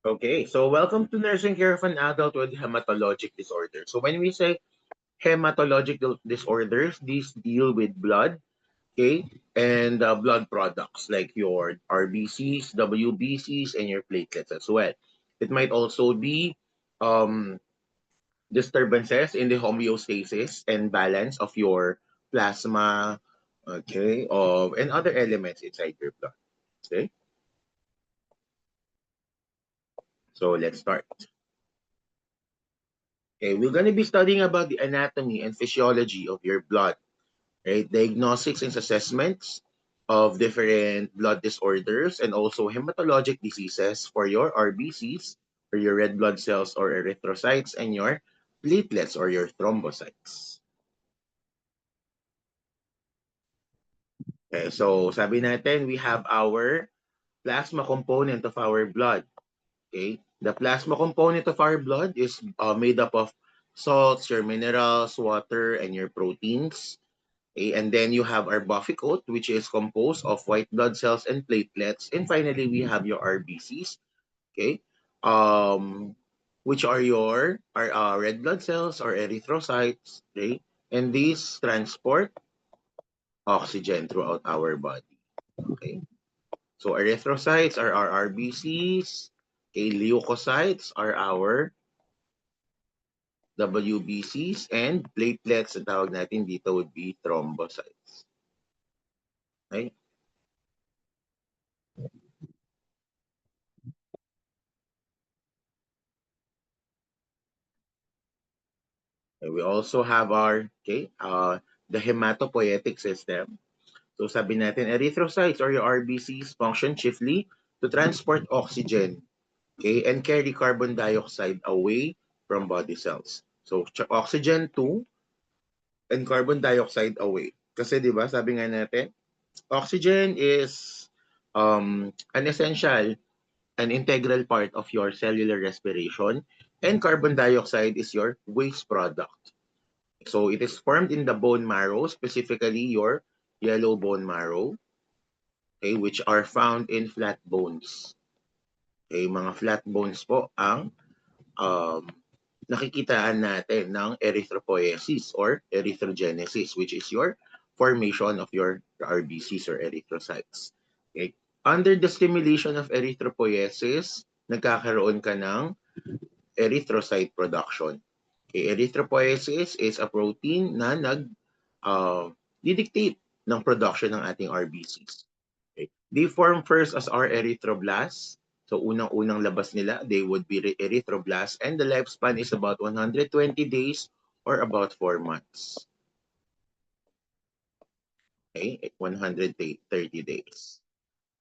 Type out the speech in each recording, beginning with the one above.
Okay, so welcome to nursing care of an adult with hematologic disorder. So when we say hematological disorders, these deal with blood, okay, and blood products like your RBCs, WBCs, and your platelets as well. It might also be um, disturbances in the homeostasis and balance of your plasma, okay, and other elements inside your blood. Okay, so let's start. Okay, we're going to be studying about the anatomy and physiology of your blood, right? Diagnostics and assessments of different blood disorders and also hematologic diseases for your RBCs, or your red blood cells or erythrocytes, and your platelets or your thrombocytes. Okay, so sabi natin, we have our plasma component of our blood. Okay, the plasma component of our blood is made up of salts, your minerals, water, and your proteins. Okay, and then you have our buffy coat, which is composed of white blood cells and platelets. And finally, we have your RBCs, okay, which are your red blood cells or erythrocytes, okay, and these transport oxygen throughout our body, okay. So erythrocytes are our RBCs, okay, leukocytes are our WBCs, and platelets, ang tawag natin dito would be thrombocytes. Okay? And we also have our, okay, the hematopoietic system. So sabi natin, erythrocytes or your RBCs function chiefly to transport oxygen, okay, and carry carbon dioxide away from body cells. So oxygen to and carbon dioxide away. Kasi 'di ba, sabi nga natin, oxygen is an essential, an integral part of your cellular respiration, and carbon dioxide is your waste product. So it is formed in the bone marrow, specifically your yellow bone marrow, okay, which are found in flat bones. Okay, mga flat bones po ang um, nakikitaan natin ng erythropoiesis or erythrogenesis, which is your formation of your RBCs or erythrocytes. Okay. Under the stimulation of erythropoiesis, nagkakaroon ka ng erythrocyte production. Okay, erythropoiesis is a protein na uh, didictate ng production ng ating RBCs. Okay. They form first as our erythroblasts. So unang-unang labas nila, they would be erythroblasts, and the lifespan is about 120 days or about 4 months. Okay, 130 days.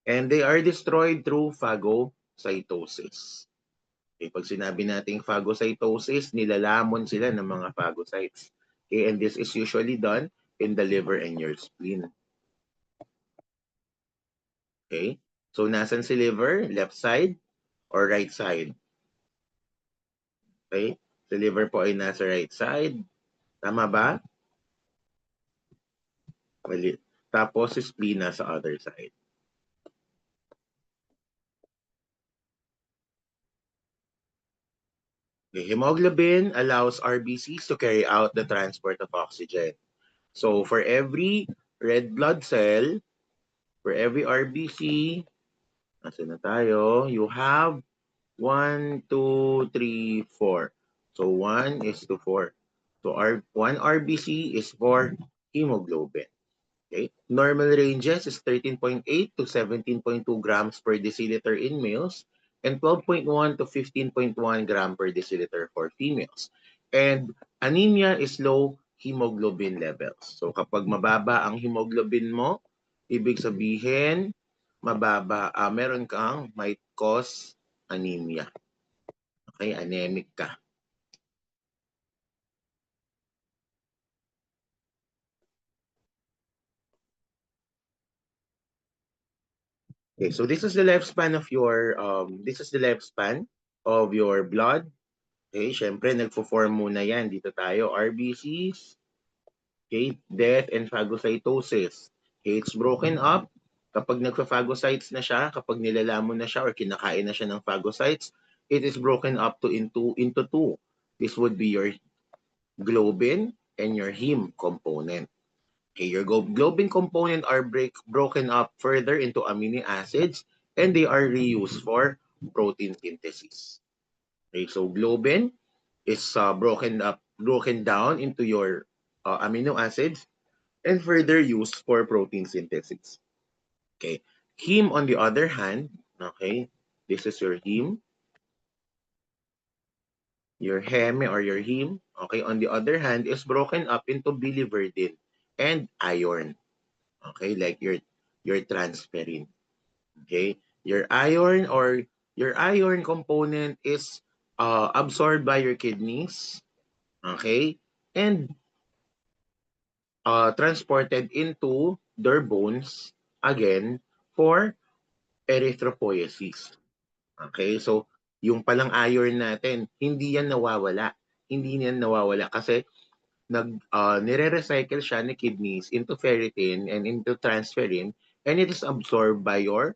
And they are destroyed through phagocytosis. Okay, pag sinabi nating phagocytosis, nilalamon sila ng mga phagocytes. Okay, and this is usually done in the liver and your spleen. Okay, so nasan si liver? Left side or right side? Okay, si liver po ay nasa right side. Tama ba? Mali. Tapos si spleen nasa other side. The hemoglobin allows RBCs to carry out the transport of oxygen. So for every red blood cell, for every RBC, nasa na tayo, you have 1, 2, 3, 4. So 1 is to 4. So 1 RBC is for hemoglobin. Okay. Normal ranges is 13.8 to 17.2 grams per deciliter in males and 12.1 to 15.1 gram per deciliter for females. And anemia is low hemoglobin levels. So kapag mababa ang hemoglobin mo, ibig sabihin mababa, meron kang might cause anemia. Okay, anemic ka. Okay, so this is the lifespan of your blood. Okay, syempre nagfo-form muna yan. Dito tayo, RBCs, okay, death and phagocytosis. Okay, it's broken up. Kapag nagpa-phagocytes na siya, kapag nilalamon na siya or kinakain na siya ng phagocytes, it is broken up into two. This would be your globin and your heme component. Okay, your globin component are broken up further into amino acids and they are reused for protein synthesis. Okay, so globin is broken down into your amino acids and further used for protein synthesis. Okay, heme on the other hand, okay, this is your heme, your heme or your heme. Okay, on the other hand is broken up into biliverdin and iron. Okay, like your transferrin. Okay, your iron component is absorbed by your kidneys. Okay, and transported into their bones again for erythropoiesis. Okay, so yung palang iron natin, hindi yan nawawala. Hindi yan nawawala kasi nire-recycle siya ni kidneys into ferritin and into transferrin and it is absorbed by your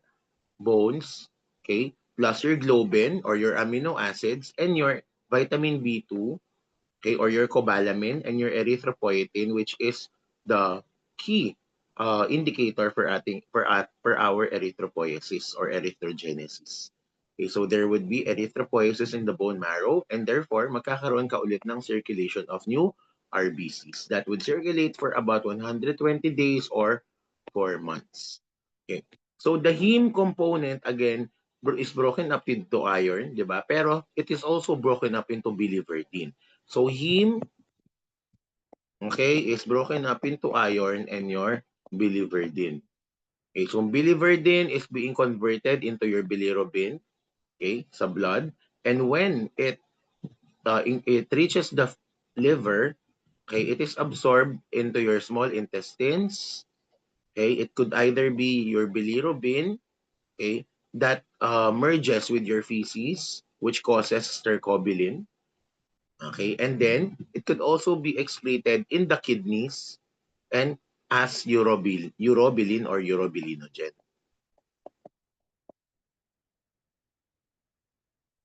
bones, okay, plus your globin or your amino acids and your vitamin B2, okay, or your cobalamin and your erythropoietin, which is the key indicator for our erythropoiesis or erythrogenesis. Okay, so there would be erythropoiesis in the bone marrow and therefore magkakaroon ka ulit ng circulation of new RBCs that would circulate for about 120 days or 4 months. Okay. So the heme component again is broken up into iron, di ba? Pero it is also broken up into biliverdin. So heme, okay, is broken up into iron and your biliverdin. Okay, so biliverdin is being converted into your bilirubin, okay, sa blood. And when it reaches the liver, okay, it is absorbed into your small intestines. Okay, it could either be your bilirubin, okay, that merges with your feces, which causes stercobilin. Okay, and then it could also be excreted in the kidneys and as urobilin or urobilinogen.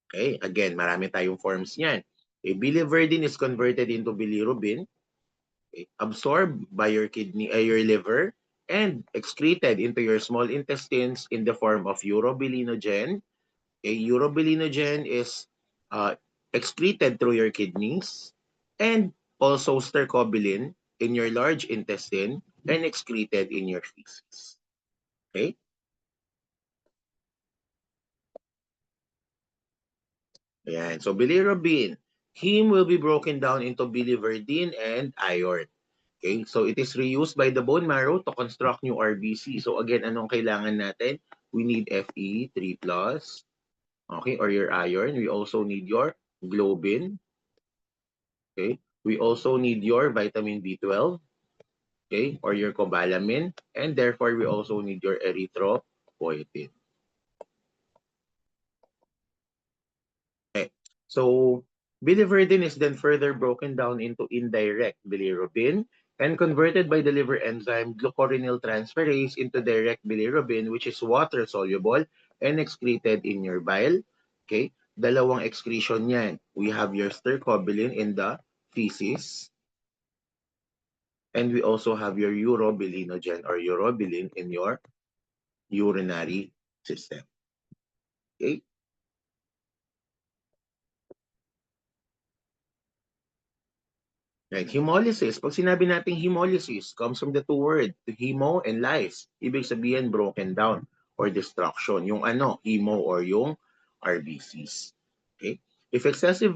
Okay, again, marami tayong forms niyan. Okay, biliverdin is converted into bilirubin, okay, absorbed by your kidney, your liver, and excreted into your small intestines in the form of urobilinogen. Okay, urobilinogen is excreted through your kidneys and also stercobilin in your large intestine and excreted in your feces. Okay? Ayan. So bilirubin. Heme will be broken down into biliverdin and iron. Okay? So it is reused by the bone marrow to construct new RBC. So again, anong kailangan natin? We need Fe3+, okay, or your iron. We also need your globin. Okay? We also need your vitamin B12, okay, or your cobalamin, and therefore we also need your erythropoietin. Okay. So biliverdin is then further broken down into indirect bilirubin and converted by the liver enzyme glucuronyl transferase into direct bilirubin, which is water soluble and excreted in your bile. Okay? Dalawang excretion yan. We have your stercobilin in the feces, and we also have your urobilinogen or urobilin in your urinary system. Okay? Right. Hemolysis. Pag sinabi nating hemolysis, comes from the two words, hemo and lyse. Ibig sabihin, broken down or destruction. Yung hemo or yung RBCs. Okay? If excessive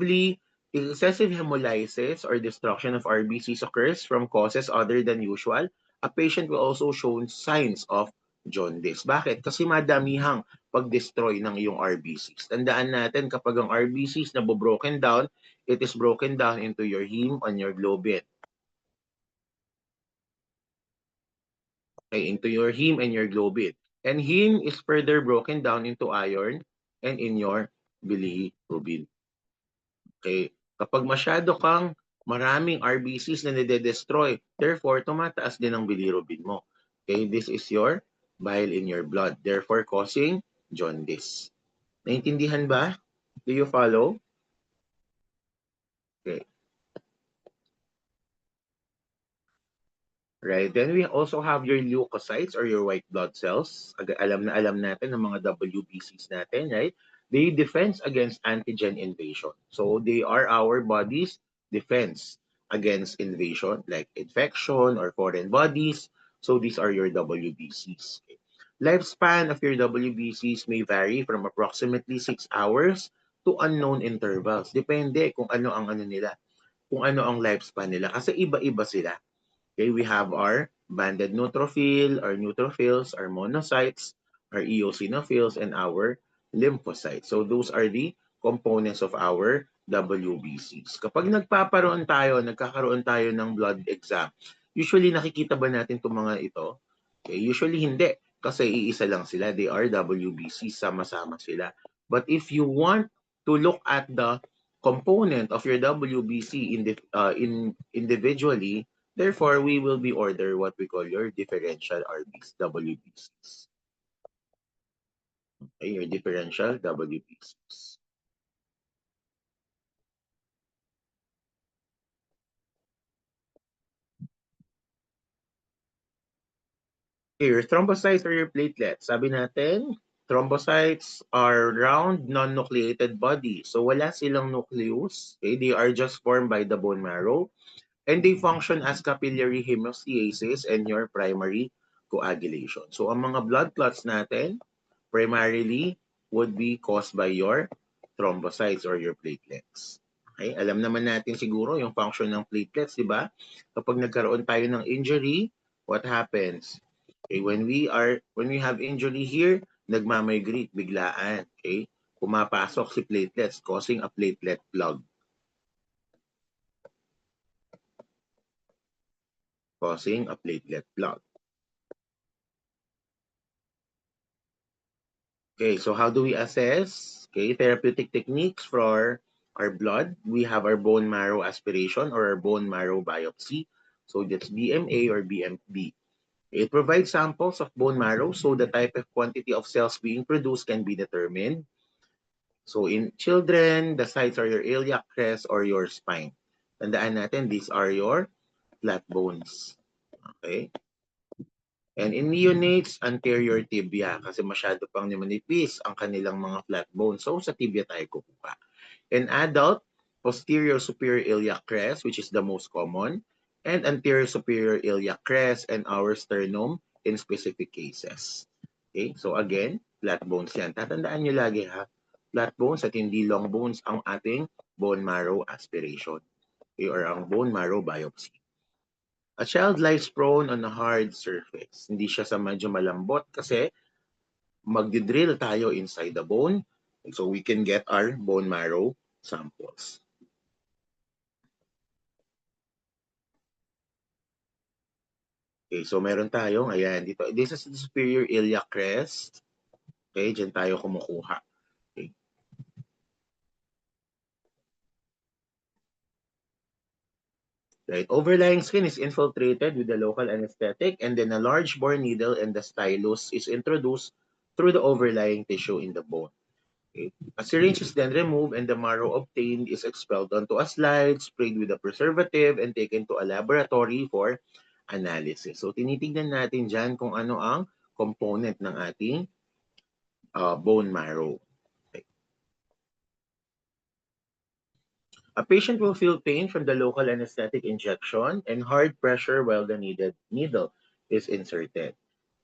hemolysis or destruction of RBCs occurs from causes other than usual, a patient will also show signs of jaundice. Bakit? Kasi madamihang pag-destroy ng iyong RBCs. Tandaan natin kapag ang RBCs na broken down, it is broken down into your heme and your globin. Okay, into your heme and your globin. And heme is further broken down into iron and in your bilirubin. Okay, kapag masyado kang maraming RBCs na nade-destroy, therefore tumataas din ang bilirubin mo. Okay, this is your bile in your blood, therefore causing jaundice. Naintindihan ba? Do you follow? Okay. Right? Then we also have your leukocytes or your white blood cells. Alam natin ng mga WBCs natin, right? They defense against antigen invasion. So they are our body's defense against invasion like infection or foreign bodies. So these are your WBCs. Okay. Lifespan of your WBCs may vary from approximately 6 hours to unknown intervals. Depende kung ano ang ano nila, kung ano ang lifespan nila kasi iba-iba sila. Okay, we have our banded neutrophil, our neutrophils, our monocytes, our eosinophils, and our lymphocytes. So those are the components of our WBCs. Kapag nagkakaroon tayo ng blood exam, usually nakikita ba natin itong mga ito? Okay, usually hindi. Kasi iisa lang sila. They are WBCs, sama-sama sila. But if you want to look at the component of your WBC individually, therefore, we will be order what we call your differential RBCs, WBCs. Okay, your differential WBCs. Here, thrombocytes are your platelets. Sabi natin, thrombocytes are round, non-nucleated bodies. So wala silang nucleus. Okay? They are just formed by the bone marrow. And they function as capillary hemostasis and your primary coagulation. So ang mga blood clots natin, primarily would be caused by your thrombocytes or your platelets. Okay? Alam naman natin siguro yung function ng platelets, di ba? Kapag nagkaroon tayo ng injury, what happens? Okay, when we have injury here, nagmamigrate biglaan. Okay? Pumapasok si platelets causing a platelet plug. Causing a platelet plug. Okay, so how do we assess? Okay, therapeutic techniques for our blood. We have our bone marrow aspiration or our bone marrow biopsy. So that's BMA or BMB. It provides samples of bone marrow so the type of quantity of cells being produced can be determined. So in children, the sites are your iliac crest or your spine. Tandaan natin, these are your flat bones. Okay? And in neonates, anterior tibia kasi masyado pang manipis ang kanilang mga flat bones. So sa tibia tayo kukuha. In adult, posterior superior iliac crest, which is the most common, and anterior superior iliac crest and our sternum in specific cases. Okay, so again, flat bones yan. Tatandaan nyo lagi ha, flat bones at hindi long bones ang ating bone marrow aspiration, okay, or ang bone marrow biopsy. A child lies prone on a hard surface. Hindi siya sa medyo malambot kasi magdi-drill tayo inside the bone so we can get our bone marrow samples. Okay, so meron tayong, ayan, dito. This is the superior iliac crest. Okay, dyan tayo kumukuha. Okay. Right, overlying skin is infiltrated with the local anesthetic and then a large bore needle and the stylus is introduced through the overlying tissue in the bone. Okay. A syringe is then removed and the marrow obtained is expelled onto a slide, sprayed with a preservative, and taken to a laboratory for analysis. So tinitingnan natin dyan kung ano ang component ng ating bone marrow. Okay. A patient will feel pain from the local anesthetic injection and hard pressure while the needle is inserted.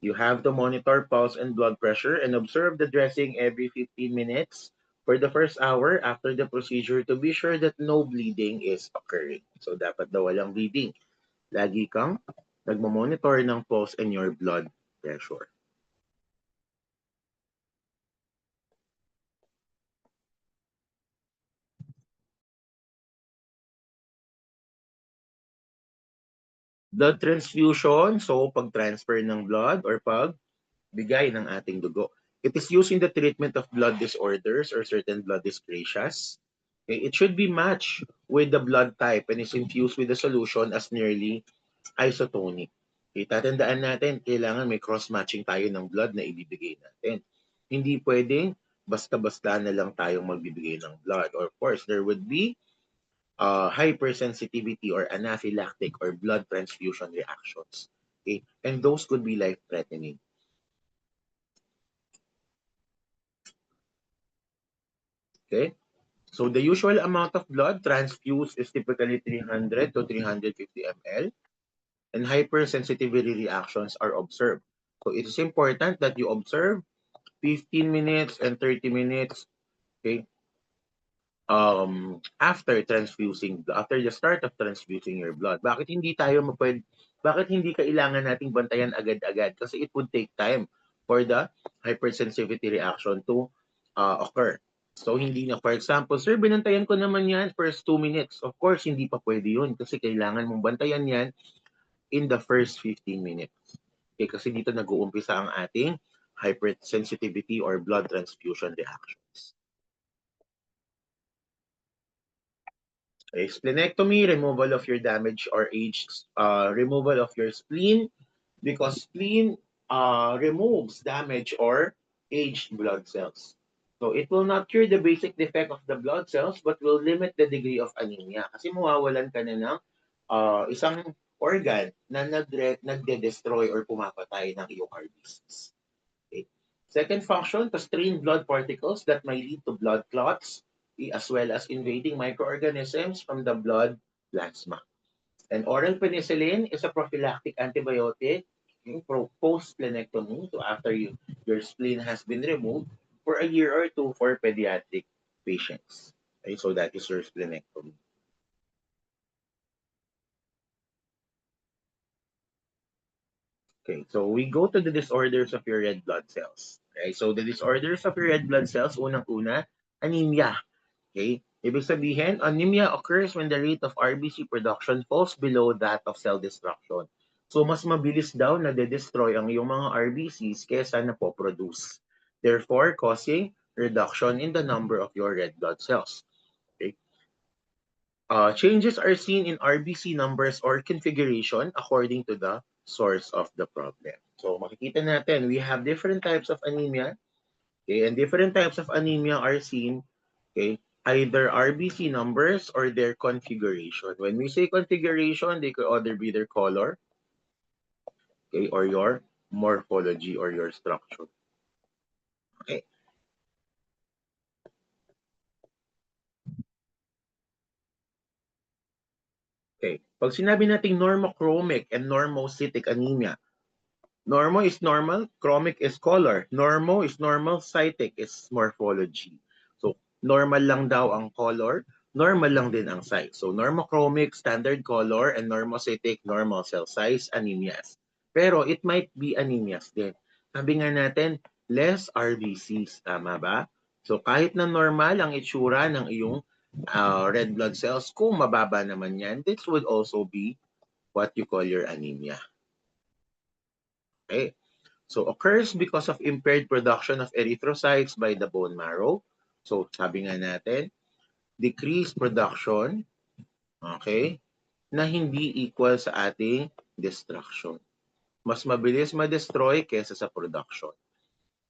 You have to monitor pulse and blood pressure and observe the dressing every 15 minutes for the first hour after the procedure to be sure that no bleeding is occurring. So dapat daw walang bleeding. Lagi kang nagmo-monitor ng pulse and your blood pressure. Blood transfusion, so pag-transfer ng blood or pagbigay ng ating dugo. It is used in the treatment of blood disorders or certain blood dyscrasias. Okay, it should be matched with the blood type and is infused with the solution as nearly isotonic. Okay, tatandaan natin, kailangan may cross-matching tayo ng blood na ibibigay natin. Hindi pwedeng basta-basta na lang tayong magbibigay ng blood. Or of course, there would be hypersensitivity or anaphylactic or blood transfusion reactions. Okay? And those could be life-threatening. Okay? So the usual amount of blood transfused is typically 300 to 350 ml, and hypersensitivity reactions are observed. So it is important that you observe 15 minutes and 30 minutes, okay, after the start of transfusing your blood. Bakit hindi kailangan nating bantayan agad-agad? Kasi it would take time for the hypersensitivity reaction to occur. So hindi na, for example, sir, binantayan ko naman yan first 2 minutes. Of course, hindi pa pwede yun kasi kailangan mong bantayan yan in the first 15 minutes. Okay, kasi dito nag-uumpisa ang ating hypersensitivity or blood transfusion reactions. Okay, splenectomy, removal of your damaged or aged, removal of your spleen, because spleen removes damaged or aged blood cells. So it will not cure the basic defect of the blood cells but will limit the degree of anemia. Kasi mawawalan ka na ng isang organ na nagde-destroy or pumapatay ng iyong RBCs. Okay. Second function, to strain blood particles that may lead to blood clots, as well as invading microorganisms from the blood plasma. And oral penicillin is a prophylactic antibiotic post-splenectomy, so after your spleen has been removed, for a year or two for pediatric patients. Okay, so that is your splenectomy. Okay, so we go to the disorders of your red blood cells. Okay, so the disorders of your red blood cells, unang-una, anemia. Okay, ibig sabihin, anemia occurs when the rate of RBC production falls below that of cell destruction. So mas mabilis daw na de-destroy ang iyong mga RBCs kesa na po-produce. Therefore, causing reduction in the number of your red blood cells. Okay. Changes are seen in RBC numbers or configuration according to the source of the problem. So makikita natin, we have different types of anemia. Okay, and different types of anemia are seen, okay, either RBC numbers or their configuration. When we say configuration, they could either be their color, okay, or your morphology or your structure. Okay. Okay. Pag sinabi nating normochromic and normocytic anemia, normo is normal, chromic is color. Normo is normal, cytic is morphology. So, normal lang daw ang color, normal lang din ang size. So, normochromic, standard color, and normocytic, normal cell size, anemias. Pero it might be anemias din. Sabi nga natin, less RBCs, tama ba? So, kahit na normal ang itsura ng iyong red blood cells, kung mababa naman yan, this would also be what you call your anemia. Okay. So occurs because of impaired production of erythrocytes by the bone marrow. So sabi nga natin, decreased production, okay, na hindi equal sa ating destruction. Mas mabilis ma-destroy kesa sa production.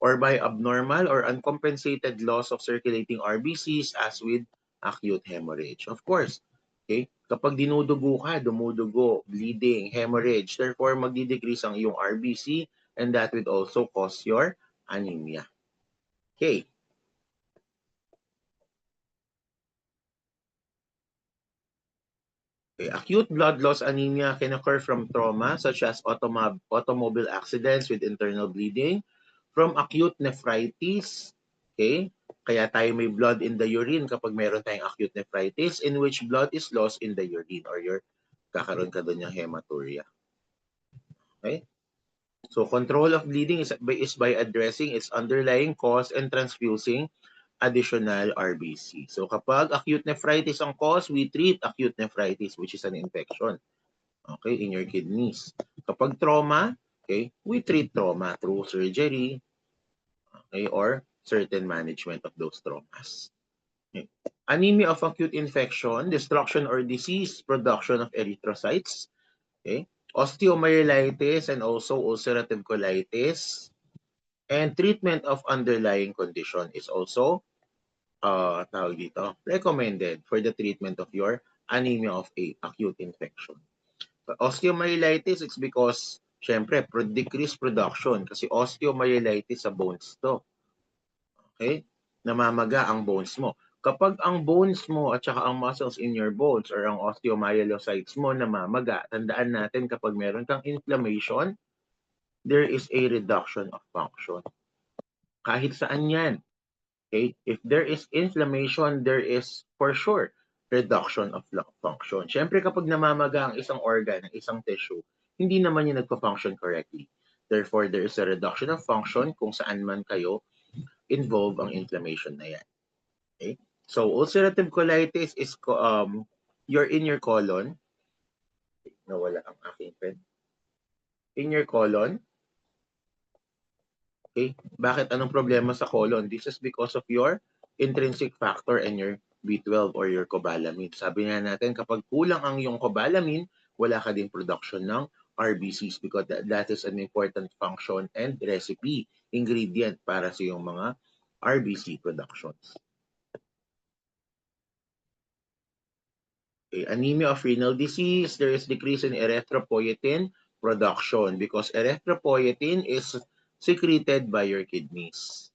Or by abnormal or uncompensated loss of circulating RBCs as with acute hemorrhage. Of course, okay, kapag dinudugo ka, dumudugo, bleeding, hemorrhage, therefore magdi-decrease ang iyong RBC and that would also cause your anemia. Okay. Okay. Acute blood loss anemia can occur from trauma such as automobile accidents with internal bleeding, from acute nephritis, okay? Kaya tayo may blood in the urine kapag meron tayong acute nephritis in which blood is lost in the urine or kakaroon ka doon ng hematuria. Okay? So control of bleeding is by addressing its underlying cause and transfusing additional RBC. So kapag acute nephritis ang cause, we treat acute nephritis which is an infection, okay, in your kidneys. Kapag trauma, okay, we treat trauma through surgery, okay, or certain management of those traumas. Okay. Anemia of acute infection, destruction or disease, production of erythrocytes, okay, osteomyelitis and also ulcerative colitis, And treatment of underlying condition is also recommended for the treatment of your anemia of acute infection. Osteomyelitis is because, syempre, decreased production kasi osteomyelitis sa bones to. Okay? Namamaga ang bones mo. Kapag ang bones mo at saka ang muscles in your bones or ang osteomyeliocytes mo namamaga, tandaan natin kapag meron kang inflammation, there is a reduction of function. Kahit saan yan. Okay? If there is inflammation, there is for sure reduction of function. Siyempre kapag namamaga ang isang organ, ang isang tissue, hindi naman yung nagpa-function correctly. Therefore, there is a reduction of function kung saan man kayo involve ang inflammation na yan. Okay? So, ulcerative colitis is you're in your colon. Nawala ang aking pen. In your colon. Okay? Bakit? Anong problema sa colon? This is because of your intrinsic factor and your B12 or your cobalamin. Sabi nga natin, kapag kulang ang yung cobalamin, wala ka din production ng RBCs because that is an important function and recipe, ingredient para sa yung mga RBC productions. Okay. Anemia of renal disease, there is decrease in erythropoietin production because erythropoietin is secreted by your kidneys.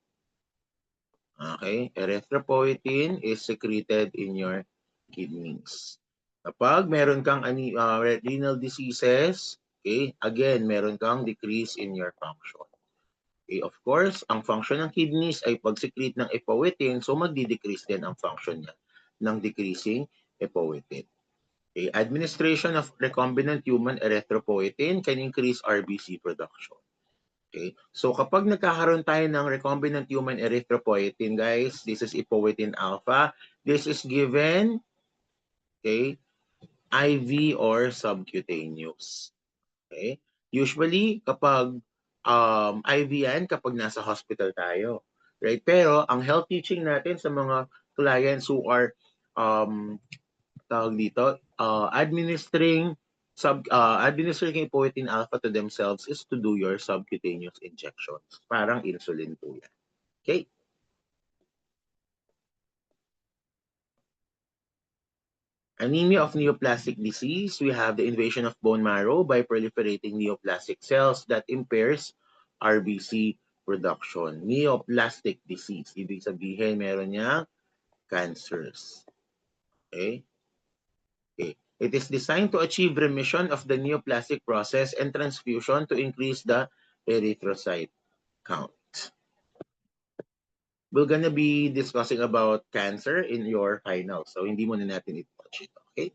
Okay? Erythropoietin is secreted in your kidneys. Kapag meron kang renal diseases, okay, again, meron kang decrease in your function. Okay, of course, ang function ng kidneys ay pag-secrete ng epoetin, so magdi-decrease din ang function niya ng decreasing epoetin. Okay, administration of recombinant human erythropoietin can increase RBC production. Okay, so kapag nagkakaroon tayo ng recombinant human erythropoietin, guys, this is epoetin alpha. This is given, okay, IV or subcutaneous. Okay? Usually, kapag IV yan, kapag nasa hospital tayo. Right? Pero, ang health teaching natin sa mga clients who are administering epoetin alpha to themselves is to do your subcutaneous injections. Parang insulin po yan. Okay? Anemia of neoplastic disease, we have the invasion of bone marrow by proliferating neoplastic cells that impairs RBC production. Neoplastic disease, ibig sabihin meron niya cancers. Okay? Okay. It is designed to achieve remission of the neoplastic process and transfusion to increase the erythrocyte count. We're gonna be discussing about cancer in your final. So, hindi muna natin i-touch ito. Okay?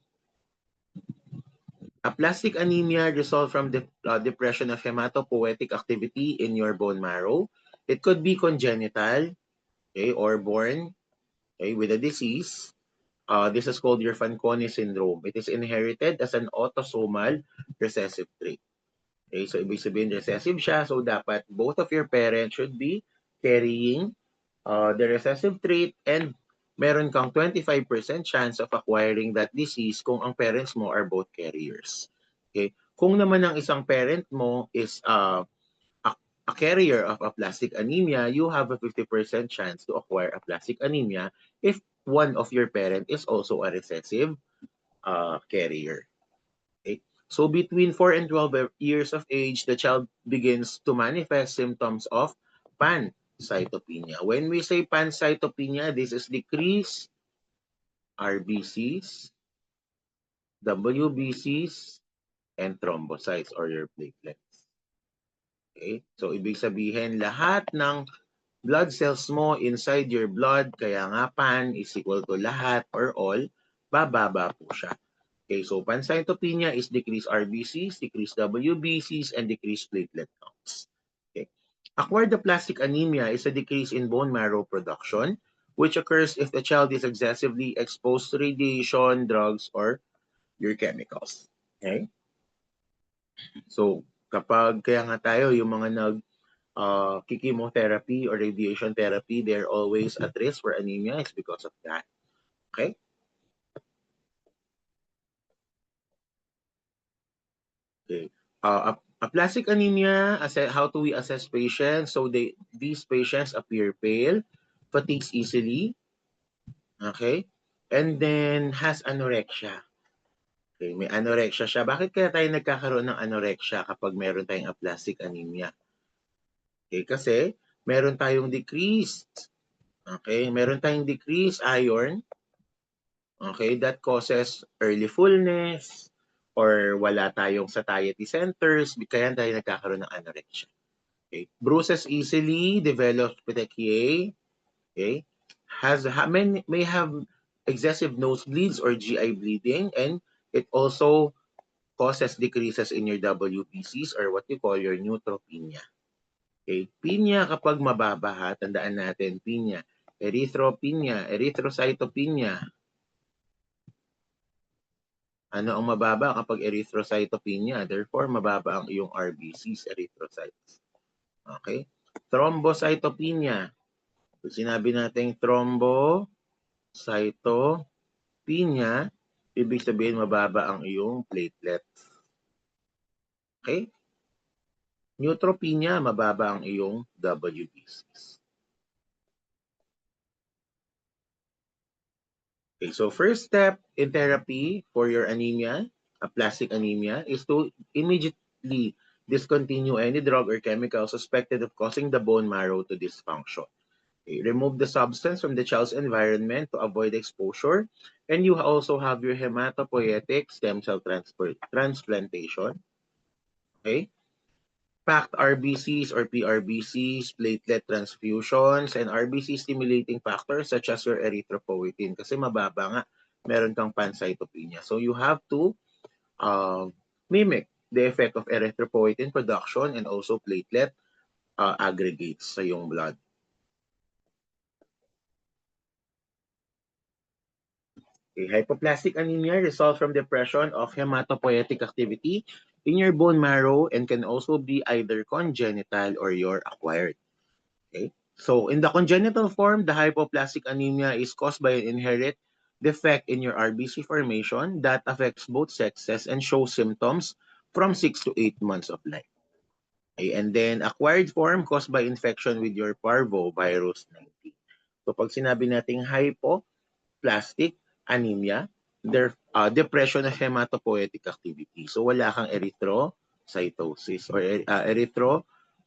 Aplastic anemia results from depression of hematopoietic activity in your bone marrow. It could be congenital, okay, or born, okay, with a disease. This is called your Fanconi syndrome. It is inherited as an autosomal recessive trait. Okay, so ibig sabihin recessive siya, so dapat both of your parents should be carrying the recessive trait and meron kang 25% chance of acquiring that disease kung ang parents mo are both carriers. Okay? Kung naman ang isang parent mo is a carrier of aplastic anemia, you have a 50% chance to acquire aplastic anemia if one of your parent is also a recessive carrier. Okay? So between 4 and 12 years of age, the child begins to manifest symptoms of pancytopenia. When we say pancytopenia, this is decreased RBCs, WBCs, and thrombocytes or your platelets. Okay? So ibig sabihin, lahat ng blood cells mo inside your blood, kaya nga pan is equal to lahat or all, bababa po siya. Okay, so pancytopenia is decreased RBCs, decreased WBCs, and decreased platelet counts. Okay. Acquired aplastic anemia is a decrease in bone marrow production, which occurs if the child is excessively exposed to radiation, drugs, or your chemicals. Okay? So, kaya nga tayo, yung mga chemotherapy or radiation therapy, they're always at risk for anemia is because of that. Okay? Okay. Aplastic anemia, how do we assess patients? So these patients appear pale, fatigues easily, okay? And then has anorexia. Okay, may anorexia siya. Bakit kaya tayo nagkakaroon ng anorexia kapag meron tayong aplastic anemia? Okay, kasi meron tayong decreased, okay? Meron tayong decreased iron, okay? That causes early fullness or wala tayong satiety centers, kaya tayo nagkakaroon ng anorexia. Okay? Bruises easily, develops petechiae, okay? May have excessive nosebleeds or GI bleeding, and it also causes decreases in your WBCs or what you call your neutropenia. Okay? Pinya kapag mababa ha, tandaan natin, pinya. Erythropenia, erythrocytopenia. Ano ang mababa kapag erythrocytopenia? Therefore, mababa ang iyong RBCs, erythrocytes. Okay? Thrombocytopenia. So, sinabi natin thrombocytopenia, ibig sabihin mababa ang iyong platelets. Okay? Neutropenia, mababa ang iyong WBCs. Okay, so first step in therapy for your anemia, aplastic anemia, is to immediately discontinue any drug or chemical suspected of causing the bone marrow to dysfunction. Okay, remove the substance from the child's environment to avoid exposure. And you also have your hematopoietic stem cell transplantation. Okay? Packed RBCs or PRBCs, platelet transfusions, and RBC stimulating factors such as your erythropoietin. Kasi mababa nga, meron kang pancytopenia. So you have to mimic the effect of erythropoietin production and also platelet aggregates sa iyong blood. Okay, hypoplastic anemia results from depression of hematopoietic activity in your bone marrow and can also be either congenital or your acquired. Okay? So in the congenital form, the hypoplastic anemia is caused by an inherent defect in your RBC formation that affects both sexes and shows symptoms from 6 to 8 months of life. Okay? And then acquired form caused by infection with your parvovirus 19. So pag sinabi nating hypoplastic anemia, depression of hematopoietic activity. So wala kang erythrocytosis or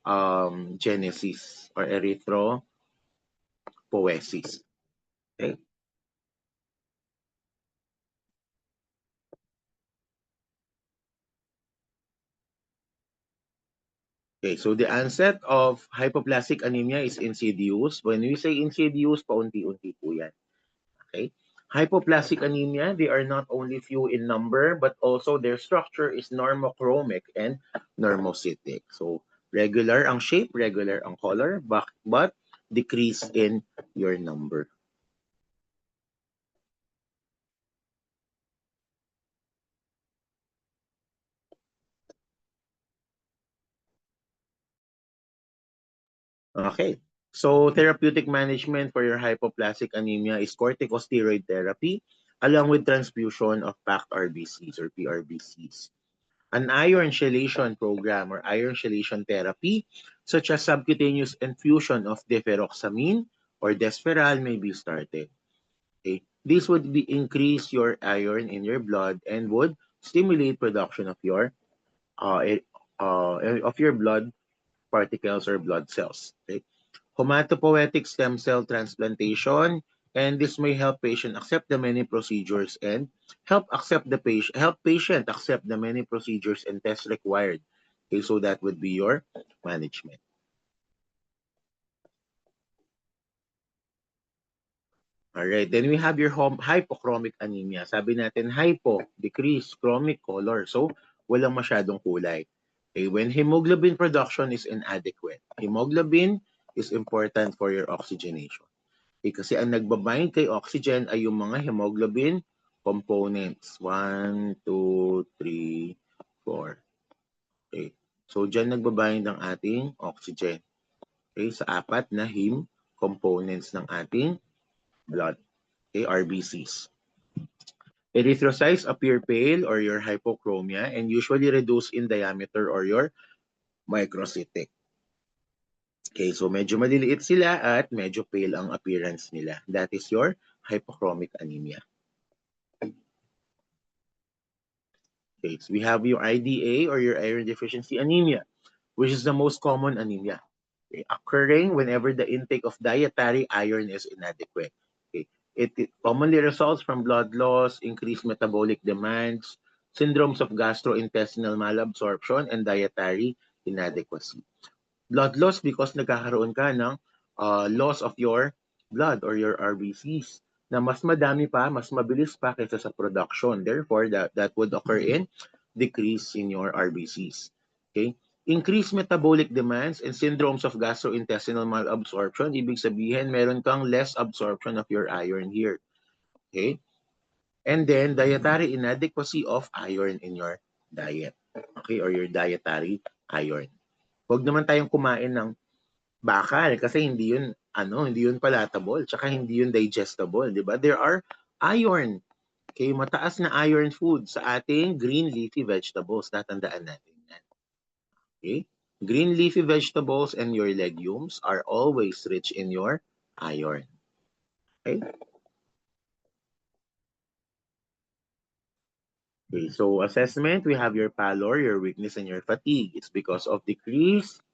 erythrogenesis or erythropoiesis. Okay? Okay, so the onset of hypoplastic anemia is insidious. When we say insidious, paunti-unti po yan. Okay? Hypoplastic anemia, they are not only few in number, but also their structure is normochromic and normocytic. So, regular ang shape, regular ang color, but decrease in your number. Okay. So, therapeutic management for your hypoplastic anemia is corticosteroid therapy along with transfusion of packed RBCs or PRBCs. An iron chelation program or iron chelation therapy, such as subcutaneous infusion of deferoxamine or desferal, may be started. Okay? This would increase your iron in your blood and would stimulate production uh, eh, of your blood particles or blood cells. Okay? Hematopoietic stem cell transplantation, and this may help patient accept the many procedures and help patient accept the many procedures and tests required. Okay, so that would be your management. Alright, then we have your hypochromic anemia. Sabi natin, hypo, decrease, chromic color. So, walang masyadong kulay. Okay, when hemoglobin production is inadequate. Hemoglobin is important for your oxygenation. Okay, kasi ang nagbabind kay oxygen ay yung mga hemoglobin components. 1, 2, 3, 4. Okay. So, dyan nagbabind ang ating oxygen. Okay, sa apat na heme components ng ating blood. Okay, RBCs. Erythrocytes appear pale or your hypochromia and usually reduce in diameter or your microcytic. Okay, so medyo maliliit sila at medyo pale ang appearance nila. That is your hypochromic anemia. Okay, so we have your IDA or your iron deficiency anemia, which is the most common anemia, okay, occurring whenever the intake of dietary iron is inadequate. Okay. It commonly results from blood loss, increased metabolic demands, syndromes of gastrointestinal malabsorption, and dietary inadequacy. Blood loss because nagkakaroon ka ng loss of your blood or your RBCs na mas madami pa, mas mabilis pa kaysa sa production. Therefore, that would occur in decrease in your RBCs. Okay? Increased metabolic demands and syndromes of gastrointestinal malabsorption, ibig sabihin meron kang less absorption of your iron here. Okay? And then, dietary inadequacy of iron in your diet. Okay? Or your dietary iron. Huwag naman tayong kumain ng bakal kasi hindi yun palatable, tsaka hindi yun digestible, di ba? There are iron. Okay, mataas na iron food sa ating green leafy vegetables. Tatandaan natin yan. Okay? Green leafy vegetables and your legumes are always rich in your iron. Okay? Okay, so assessment, we have your pallor, your weakness, and your fatigue. It's because of decreased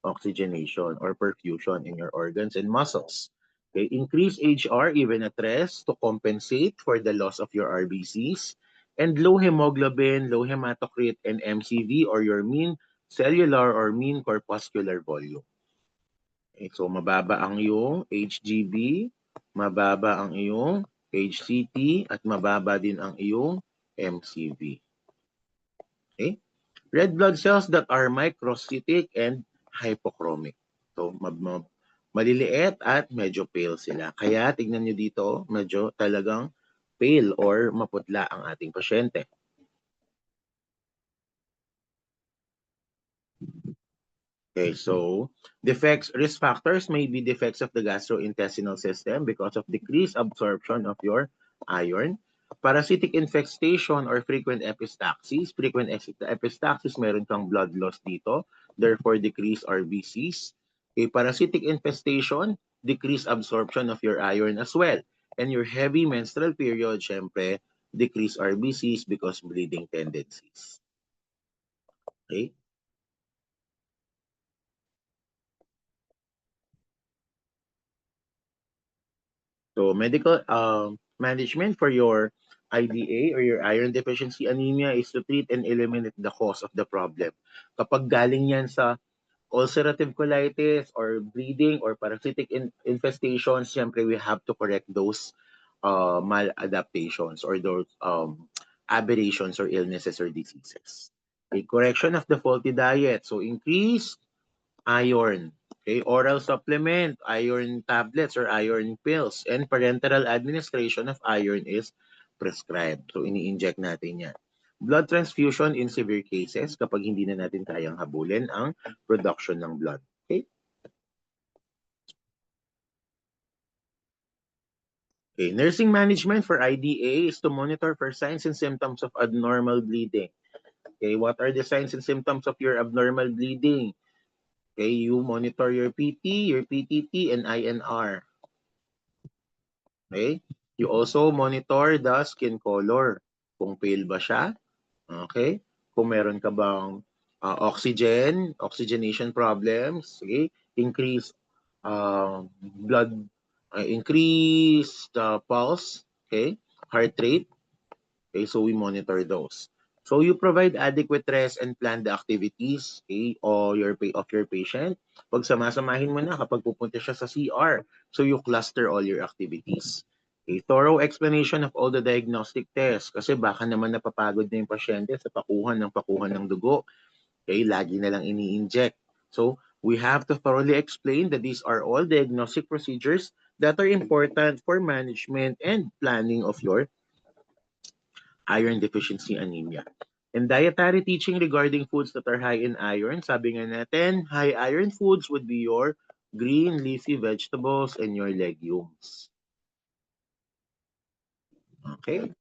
oxygenation or perfusion in your organs and muscles. Okay, increase HR even at rest to compensate for the loss of your RBCs, and low hemoglobin, low hematocrit, and MCV or your mean cellular or mean corpuscular volume. Okay, so mababa ang iyong HGB, mababa ang iyong HCT, at mababa din ang iyong MCV. Okay? Red blood cells that are microcytic and hypochromic. So, maliliit at medyo pale sila. Kaya, tignan nyo dito, medyo talagang pale or maputla ang ating pasyente. Okay, so risk factors may be defects of the gastrointestinal system because of decreased absorption of your iron. Parasitic infestation or frequent epistaxis. Frequent epistaxis, meron kang blood loss dito, therefore decreased RBCs. Okay, parasitic infestation, decreased absorption of your iron as well. And your heavy menstrual period, syempre, decreased RBCs because bleeding tendencies. Okay? So medical management for your IDA or your iron deficiency anemia is to treat and eliminate the cause of the problem. Kapag galing yan sa ulcerative colitis or bleeding or parasitic infestations, siyempre we have to correct those maladaptations or those aberrations or illnesses or diseases. Okay, correction of the faulty diet. So increase iron. Okay, oral supplement, iron tablets or iron pills, and parenteral administration of iron is prescribed. So, ini-inject natin yan. Blood transfusion in severe cases kapag hindi na natin kayang habulin ang production ng blood. Okay? Okay, nursing management for IDA is to monitor for signs and symptoms of abnormal bleeding. Okay, what are the signs and symptoms of your abnormal bleeding? Okay, you monitor your PT, your PTT, and INR. Okay? You also monitor the skin color. Kung pale ba siya. Okay? Kung meron ka bang oxygenation problems. Okay? Increase blood, increase the pulse. Okay? Heart rate. Okay? So we monitor those. So you provide adequate rest and plan the activities, okay, of your patient. Pag samasamahin mo na kapag pupunta siya sa CR. So you cluster all your activities. A thorough explanation of all the diagnostic tests kasi baka naman napapagod na yung pasyente sa pakuhan ng dugo. Okay, lagi na lang ini-inject. So we have to thoroughly explain that these are all diagnostic procedures that are important for management and planning of your iron deficiency anemia. And dietary teaching regarding foods that are high in iron, sabi nga natin, high iron foods would be your green leafy vegetables and your legumes. Okay?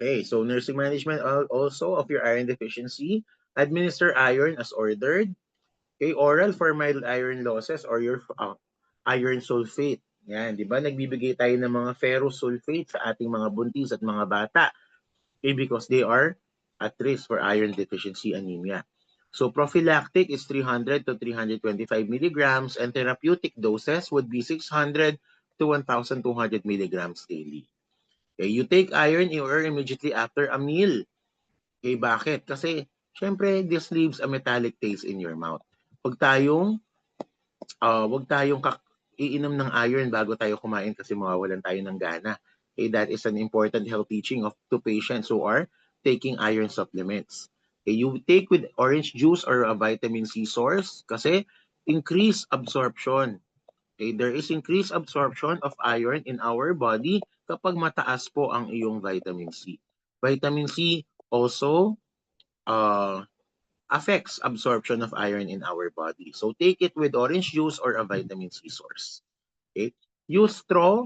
Okay, so nursing management also of your iron deficiency, administer iron as ordered. Okay, oral for mild iron losses or your iron sulfate. Yan, di ba? Nagbibigay tayo ng mga ferrous sulfate sa ating mga buntis at mga bata. Okay, because they are at risk for iron deficiency anemia. So prophylactic is 300 to 325 milligrams and therapeutic doses would be 600 to 1,200 milligrams daily. Okay, you take iron or immediately after a meal. Okay, bakit? Kasi syempre this leaves a metallic taste in your mouth. Wag tayong iinom ng iron bago tayo kumain kasi mawawalan tayo ng gana. Okay, that is an important health teaching of to patients who are taking iron supplements. Okay, you take with orange juice or a vitamin C source kasi increase absorption. Okay, there is increased absorption of iron in our body kapag mataas po ang iyong vitamin C. Vitamin C also uh, affects absorption of iron in our body. So take it with orange juice or a vitamin C source. Okay? Use straw,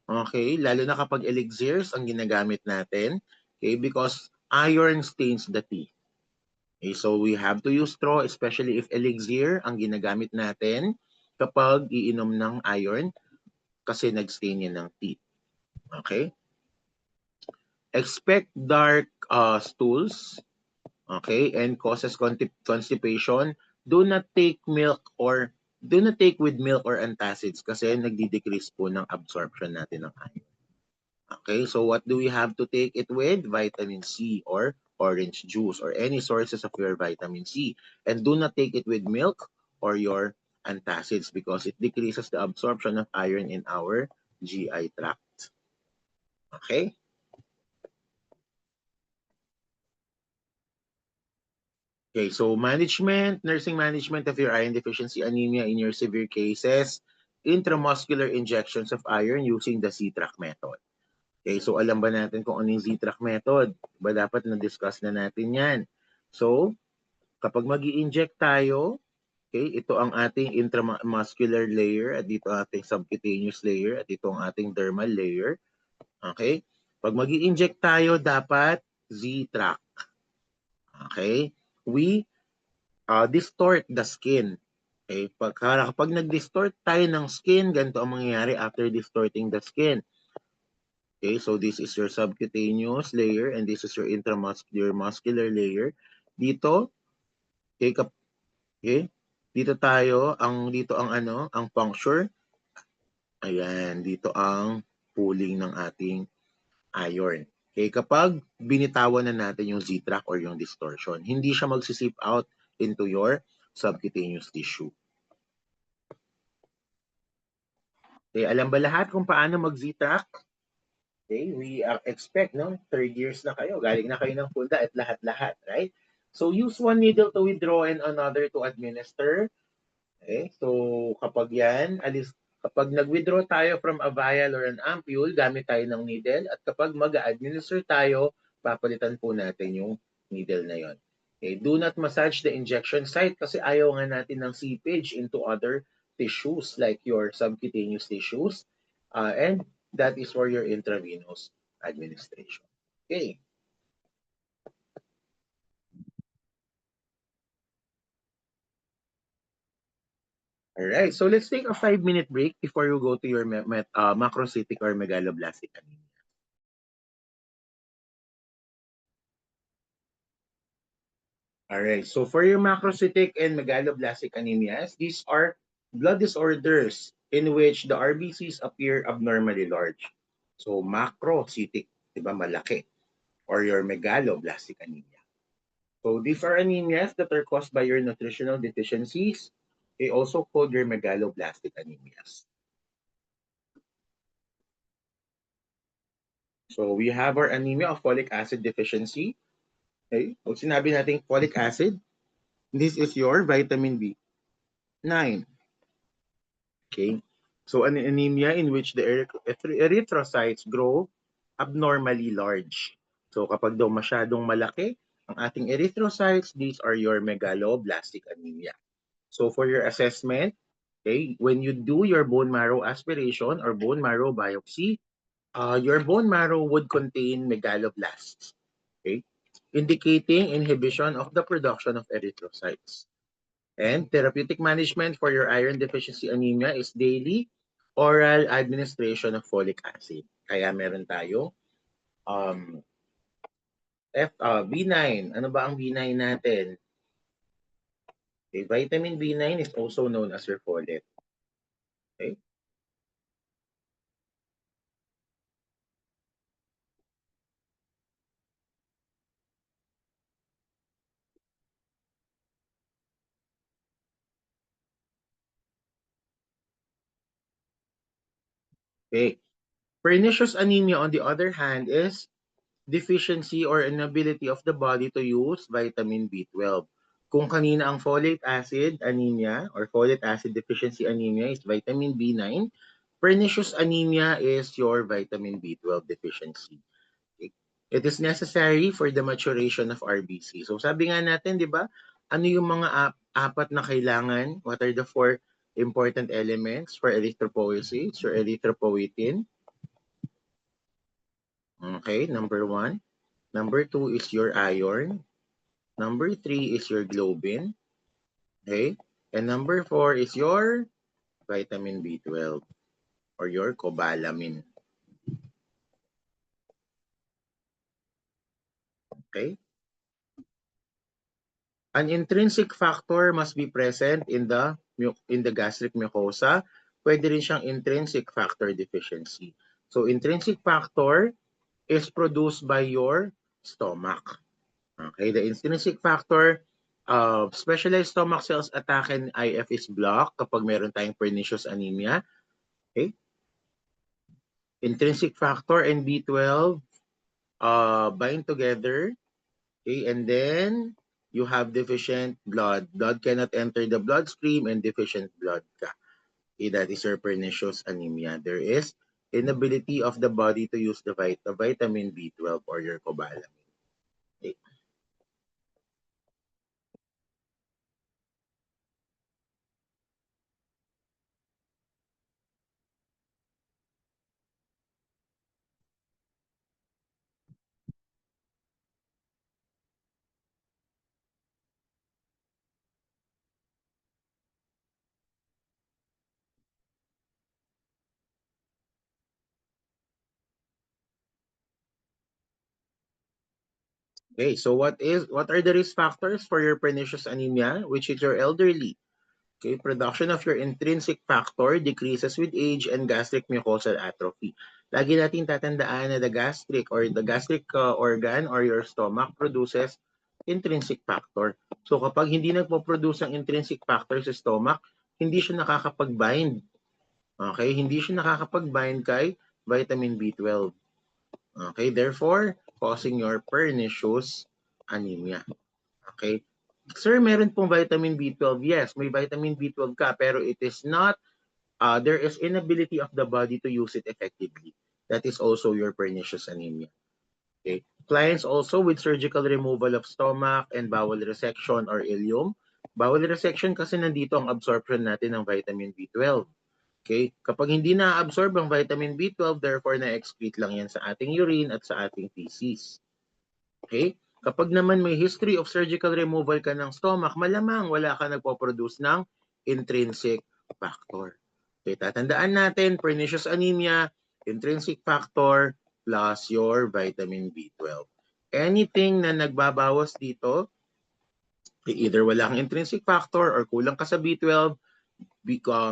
okay, lalo na kapag elixirs ang ginagamit natin, okay, because iron stains the tea. Okay, so we have to use straw especially if elixir ang ginagamit natin kapag iinom ng iron kasi nag-stain yan ng teeth. Okay? Expect dark stools, okay, and causes constipation. Do not take with milk or antacids kasi nagdi-decrease po ng absorption natin ng iron. Okay, so what do we have to take it with? Vitamin C or orange juice or any sources of your vitamin C. And do not take it with milk or your antacids because it decreases the absorption of iron in our GI tract. Okay? Okay, so nursing management of your iron deficiency anemia in your severe cases, intramuscular injections of iron using the Z-Track method. Okay, so alam ba natin kung ano yung Z-Track method? Ba dapat na-discuss na natin yan. So, kapag mag inject tayo, okay, ito ang ating intramuscular layer at dito ang ating subcutaneous layer at ito ang ating dermal layer. Okay? Pag mag inject tayo, dapat Z-Track. Okay? We distort the skin. Okay? Kapag nag-distort tayo ng skin, ganito ang mangyayari after distorting the skin. Okay, so this is your subcutaneous layer and this is your muscular layer. Dito, okay, okay, dito ang ang puncture. Ayan, dito ang pooling ng ating iron. Okay, kapag binitawan na natin yung Z-track or yung distortion, hindi siya magsisip out into your subcutaneous tissue. Okay, alam ba lahat kung paano mag-Z-track? Okay, we expect, no? 3 years na kayo, galing na kayo ng punda at lahat-lahat, right? So use one needle to withdraw and another to administer. Okay, so kapag kapag nag-withdraw tayo from a vial or an ampule, gamit tayo ng needle at kapag mag-administer tayo, papalitan po natin yung needle na yon. Okay, do not massage the injection site kasi ayaw nga natin ng seepage into other tissues like your subcutaneous tissues. And that is for your intravenous administration. Okay. All right. So let's take a 5-minute break before you go to your macrocytic or megaloblastic anemia. All right. So for your macrocytic and megaloblastic anemias, these are blood disorders in which the RBCs appear abnormally large. So macrocytic, di ba, malaki, or your megaloblastic anemia. So these are anemias that are caused by your nutritional deficiencies. They also called your megaloblastic anemias. So we have our anemia of folic acid deficiency. Okay? Pag sinabi natin folic acid, this is your vitamin B9. Okay? So an anemia in which the erythrocytes grow abnormally large. So kapag daw masyadong malaki ang ating erythrocytes, these are your megaloblastic anemia. So for your assessment, okay, when you do your bone marrow aspiration or bone marrow biopsy, your bone marrow would contain megaloblasts, okay, indicating inhibition of the production of erythrocytes. And therapeutic management for your iron deficiency anemia is daily oral administration of folic acid. Kaya meron tayo um, B9. Ano ba ang B9 natin? Okay, vitamin B9 is also known as your folate. Okay? Okay. Pernicious anemia, on the other hand, is deficiency or inability of the body to use vitamin B12. Kung kanina ang folate acid anemia or folate acid deficiency anemia is vitamin B9, pernicious anemia is your vitamin B12 deficiency. Okay? It is necessary for the maturation of RBC. So sabi nga natin, di ba, ano yung mga apat na kailangan? What are the four important elements for erythropoiesis or erythropoietin? Okay, number one. Number two is your iron. Number three is your globin. Okay? And number four is your vitamin B12 or your cobalamin. Okay? An intrinsic factor must be present in the gastric mucosa. Pwede rin siyang intrinsic factor deficiency. So intrinsic factor is produced by your stomach. Okay, the intrinsic factor of specialized stomach cells attack and IF is blocked kapag meron tayong pernicious anemia. Okay? Intrinsic factor and B12 bind together. Okay, and then you have deficient blood. Blood cannot enter the bloodstream and deficient blood ka. Okay, that is your pernicious anemia. There is inability of the body to use the vitamin B12 or your cobalamin. Okay. Okay, so what are the risk factors for your pernicious anemia, which is your elderly? Okay, production of your intrinsic factor decreases with age and gastric mucosal atrophy. Lagi natin tatandaan na the gastric organ or your stomach produces intrinsic factor. So kapag hindi nagpo-produce ang intrinsic factor sa stomach, hindi siya nakakapag-bind. Okay, hindi siya nakakapag-bind kay vitamin B12. Okay, therefore causing your pernicious anemia. Okay? Sir, meron pong vitamin B12. Yes, may vitamin B12 ka, pero it is not, there is inability of the body to use it effectively. That is also your pernicious anemia. Okay? Clients also with surgical removal of stomach and bowel resection or ileum. Bowel resection kasi nandito ang absorption natin ng vitamin B12. Okay? Kapag hindi na-absorb ang vitamin B12, therefore na-excrete lang yan sa ating urine at sa ating feces. Okay? Kapag naman may history of surgical removal ka ng stomach, malamang wala ka nagpo-produce ng intrinsic factor. Okay, tatandaan natin, pernicious anemia, intrinsic factor, plus your vitamin B12. Anything na nagbabawas dito, either wala kang intrinsic factor or kulang ka sa B12,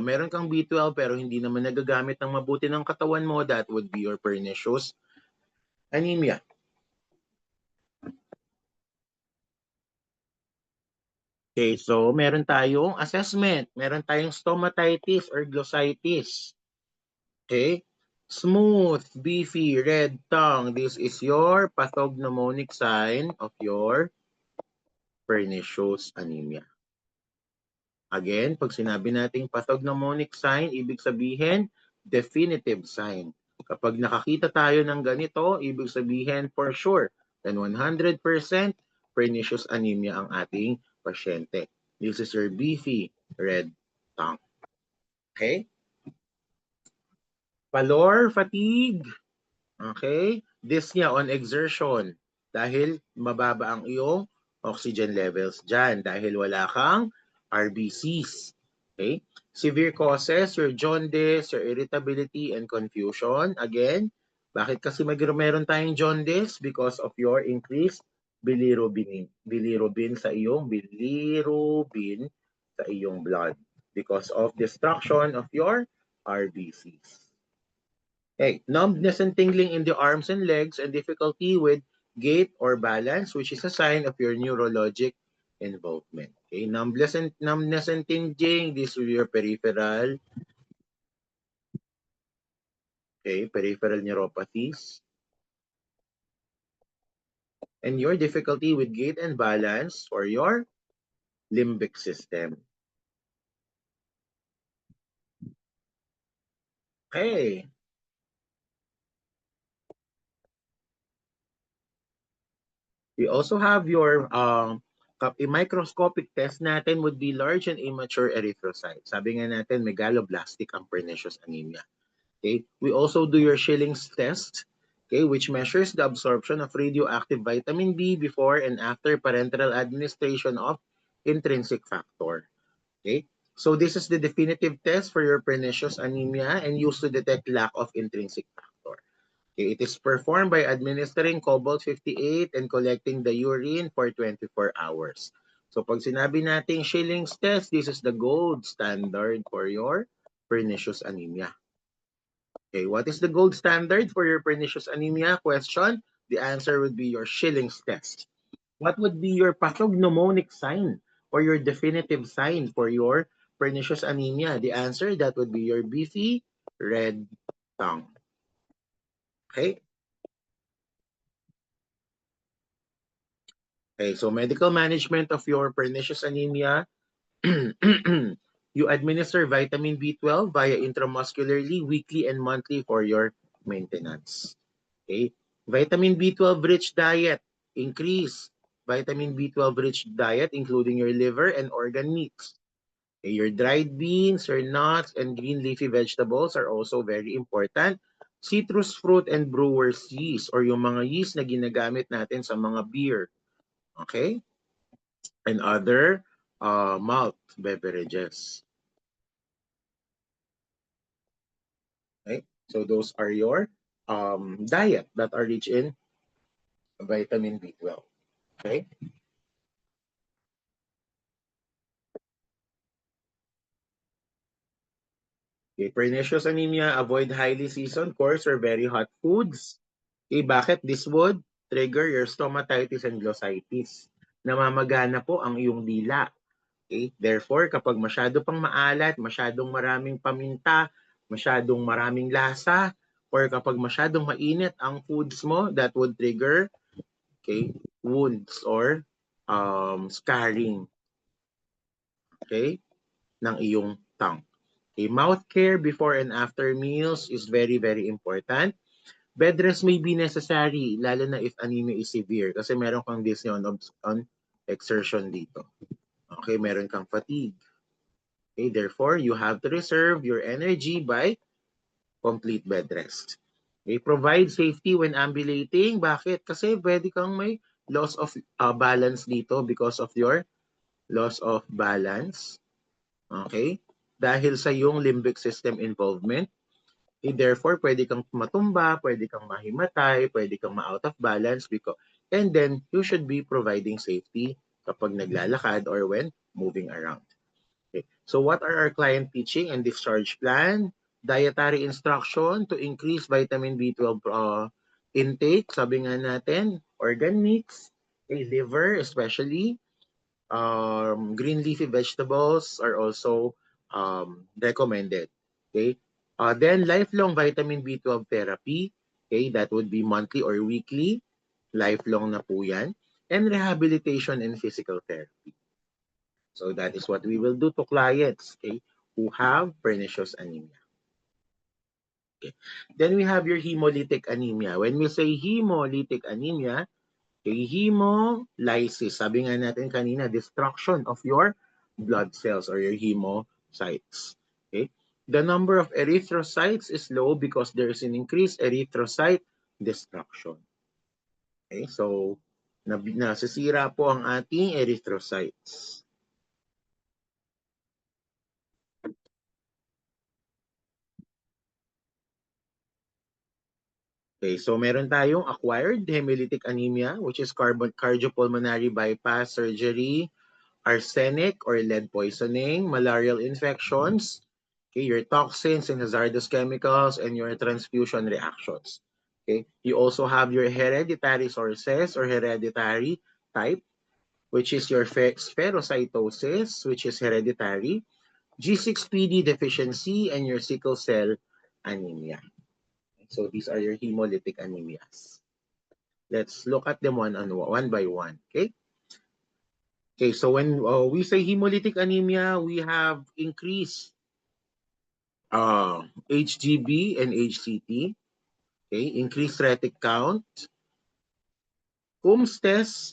meron kang B12 pero hindi naman nagagamit ng mabuti ng katawan mo, that would be your pernicious anemia. Okay, so meron tayong assessment. Meron tayong stomatitis or glossitis. Okay? Smooth, beefy, red tongue. This is your pathognomonic sign of your pernicious anemia. Again, pag sinabi nating pathognomonic sign, ibig sabihin, definitive sign. Kapag nakakita tayo ng ganito, ibig sabihin for sure, then 100% pernicious anemia ang ating pasyente. This is your beefy red tongue. Okay? Pallor, fatigue. Okay? Dyspnea on exertion dahil mababa ang iyong oxygen levels dyan dahil wala kang RBCs. Okay? Severe causes, your jaundice, your irritability and confusion. Again, bakit kasi meron tayong jaundice? Because of your increased bilirubin. Bilirubin sa iyong blood because of destruction of your RBCs. Okay, numbness and tingling in the arms and legs and difficulty with gait or balance, which is a sign of your neurologic involvement. Okay, numbness and tingling, these are your peripheral, peripheral neuropathies. And your difficulty with gait and balance or your limbic system. Okay. We also have your a microscopic test natin would be large and immature erythrocytes. Sabi nga natin, megaloblastic ang pernicious anemia. Okay? We also do your Schilling's test, okay, which measures the absorption of radioactive vitamin B before and after parenteral administration of intrinsic factor. Okay? So this is the definitive test for your pernicious anemia and used to detect lack of intrinsic factor. Okay, it is performed by administering cobalt-58 and collecting the urine for 24 hours. So pag sinabi natin Schilling's test, this is the gold standard for your pernicious anemia. Okay, what is the gold standard for your pernicious anemia? Question. The answer would be your Schilling's test. What would be your pathognomonic sign or your definitive sign for your pernicious anemia? The answer, that would be your beefy red tongue. Okay. Okay, so medical management of your pernicious anemia, you administer vitamin B12 via intramuscularly, weekly and monthly for your maintenance. Okay, vitamin B12 rich diet, increase vitamin B12 rich diet including your liver and organ meats. Okay, your dried beans, your nuts, and green leafy vegetables are also very important. Citrus fruit and brewer's yeast or yung mga yeast na ginagamit natin sa mga beer. Okay? And other malt beverages. Okay? So those are your diet that are rich in vitamin B12. Okay? Okay, pernicious anemia, avoid highly seasoned, coarse, or very hot foods. Okay, bakit? This would trigger your stomatitis and glossitis. Namamagana po ang iyong dila. Okay? Therefore, kapag masyado pang maalat, masyadong maraming paminta, masyadong maraming lasa, or kapag masyadong mainit ang foods mo, that would trigger, okay, wounds or scarring, okay, ng iyong tongue. Okay, mouth care before and after meals is very, very important. Bed rest may be necessary, lalo na if anemia is severe, kasi meron kang dyspnea on exertion dito. Okay, meron kang fatigue. Okay, therefore, you have to reserve your energy by complete bed rest. Okay, provide safety when ambulating. Bakit? Kasi pwede kang may loss of balance dito because of your loss of balance. Okay? Dahil sa yung limbic system involvement. Okay, therefore, pwede kang matumba, pwede kang mahimatay, pwede kang ma-out of balance and then you should be providing safety kapag naglalakad or when moving around. Okay. So what are our client teaching and discharge plan? Dietary instruction to increase vitamin B12 intake. Sabi nga natin, organ meats, liver especially, green leafy vegetables are also recommended. Okay. Then lifelong vitamin B12 therapy. Okay, that would be monthly or weekly. Lifelong na po yan. And rehabilitation and physical therapy. So that is what we will do to clients, okay, who have pernicious anemia. Okay. Then we have your hemolytic anemia. When we say hemolytic anemia, okay, hemolysis, sabi nga natin kanina, destruction of your blood cells or your hemocytes. Okay. The number of erythrocytes is low because there is an increased erythrocyte destruction. Okay, so nasisira po ang ating erythrocytes. Okay, so meron tayong acquired hemolytic anemia, which is cardiopulmonary bypass surgery, arsenic or lead poisoning, malarial infections, okay, your toxins and hazardous chemicals, and your transfusion reactions. Okay, you also have your hereditary sources or hereditary type, which is your spherocytosis, which is hereditary, G6PD deficiency, and your sickle cell anemia. So these are your hemolytic anemias. Let's look at them one by one. Okay. Okay. So when we say hemolytic anemia, we have increased HGB and HCT. Okay. Increased retic count. Coombs test.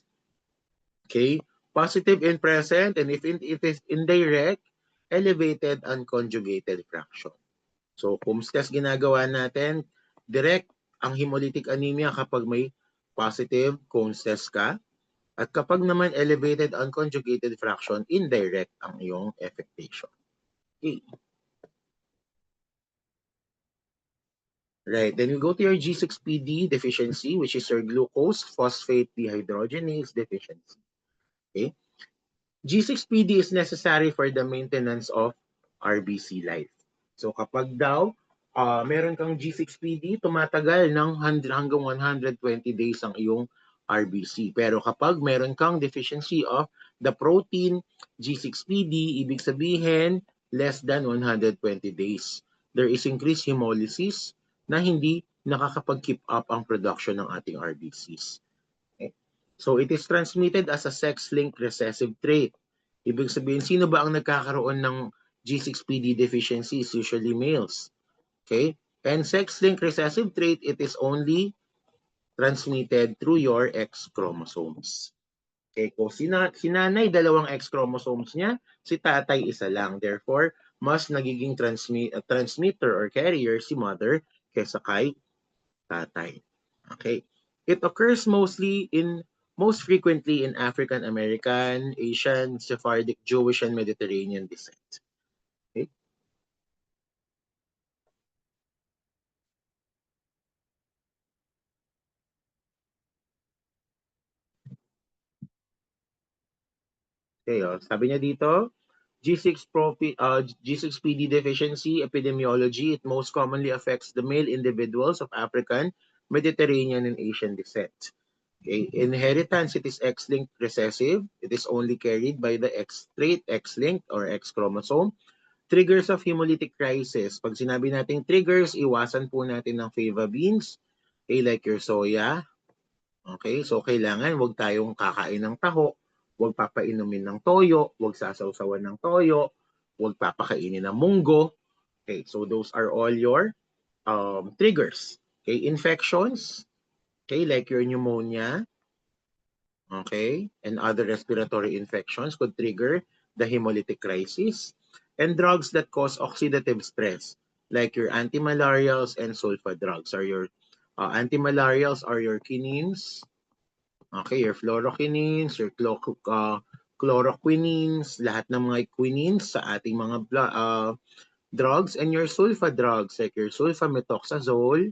Okay. Positive and present, and if it is indirect, elevated unconjugated fraction. So Coombs test ginagawa natin, direct ang hemolytic anemia kapag may positive Coombs test ka. At kapag naman elevated unconjugated fraction, indirect ang iyong effectation. Okay. Right, then we go to your G6PD deficiency, which is your glucose phosphate dehydrogenase deficiency. Okay. G6PD is necessary for the maintenance of RBC life. So kapag daw meron kang G6PD, tumatagal ng hanggang 120 days ang iyong RBC. Pero kapag meron kang deficiency of the protein G6PD, ibig sabihin less than 120 days. There is increased hemolysis na hindi nakakapag-keep up ang production ng ating RBCs. Okay? So it is transmitted as a sex-linked recessive trait. Ibig sabihin, sino ba ang nagkakaroon ng G6PD deficiency? Is usually males. Okay? And sex-linked recessive trait, it is only transmitted through your X chromosomes. Okay, kung si nanay, dalawang X chromosomes niya, si tatay isa lang. Therefore, mas nagiging transmitter or carrier si mother kaysa kay tatay. Okay. It occurs most frequently in African American, Asian, Sephardic, Jewish, and Mediterranean descent. Okay. Okay, sabi niya dito, G6PD deficiency epidemiology, it most commonly affects the male individuals of African, Mediterranean, and Asian descent. Okay. Inheritance, it is X-linked recessive. It is only carried by the X trait, X-linked or X chromosome. Triggers of hemolytic crisis. Pag sinabi nating triggers, iwasan po natin ng fava beans, okay, like your soya. Okay, so kailangan wag tayong kakain ng taho, wag papainumin ng toyo, wag sasawsawan ng toyo, wag papakainin ng munggo. Okay, so those are all your triggers. Okay, infections, okay, like your pneumonia, okay, and other respiratory infections could trigger the hemolytic crisis. And drugs that cause oxidative stress, like your antimalarials and sulfa drugs, are your antimalarials are your quinines, okay, your fluoroquinines, your chloroquinines, lahat ng mga quinines sa ating mga drugs, and your sulfa drugs, like your sulfamethoxazole,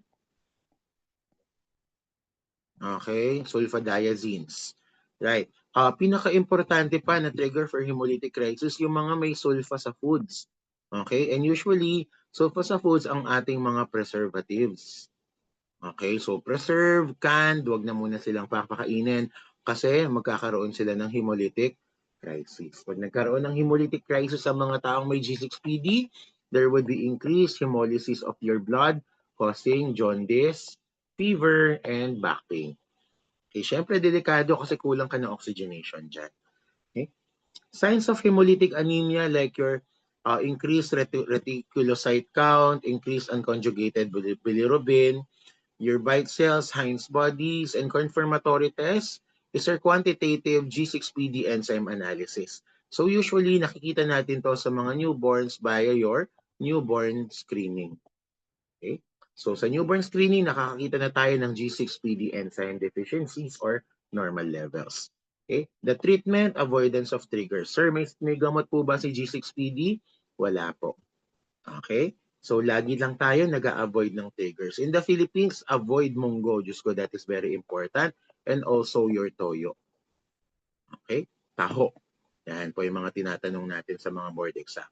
okay, sulfadiazines. Right. Pinaka-importante pa na trigger for hemolytic crisis, yung mga may sulfa sa foods. Okay? And usually, sulfa sa foods ang ating mga preservatives. Okay? So, preserve, canned, wag na muna silang papakainin kasi magkakaroon sila ng hemolytic crisis. Pag nagkaroon ng hemolytic crisis sa mga taong may G6PD, there would be increased hemolysis of your blood causing jaundice, fever, and back pain. Okay, syempre delikado kasi kulang ka ng oxygenation dyan. Okay? Signs of hemolytic anemia like your increased reticulocyte count, increased unconjugated bilirubin, your white cells, Heinz bodies, and confirmatory tests is your quantitative G6PD enzyme analysis. So usually nakikita natin to sa mga newborns via your newborn screening. Okay? So sa newborn screening, nakakakita na tayo ng G6PD enzyme deficiencies or normal levels. Okay? The treatment, avoidance of triggers. Sir, may gamot po ba si G6PD? Wala po. Okay? So lagi lang tayo nag-a-avoid ng triggers. In the Philippines, avoid munggo. Diyos ko, that is very important. And also your toyo. Okay? Taho. Yan po yung mga tinatanong natin sa mga board exam.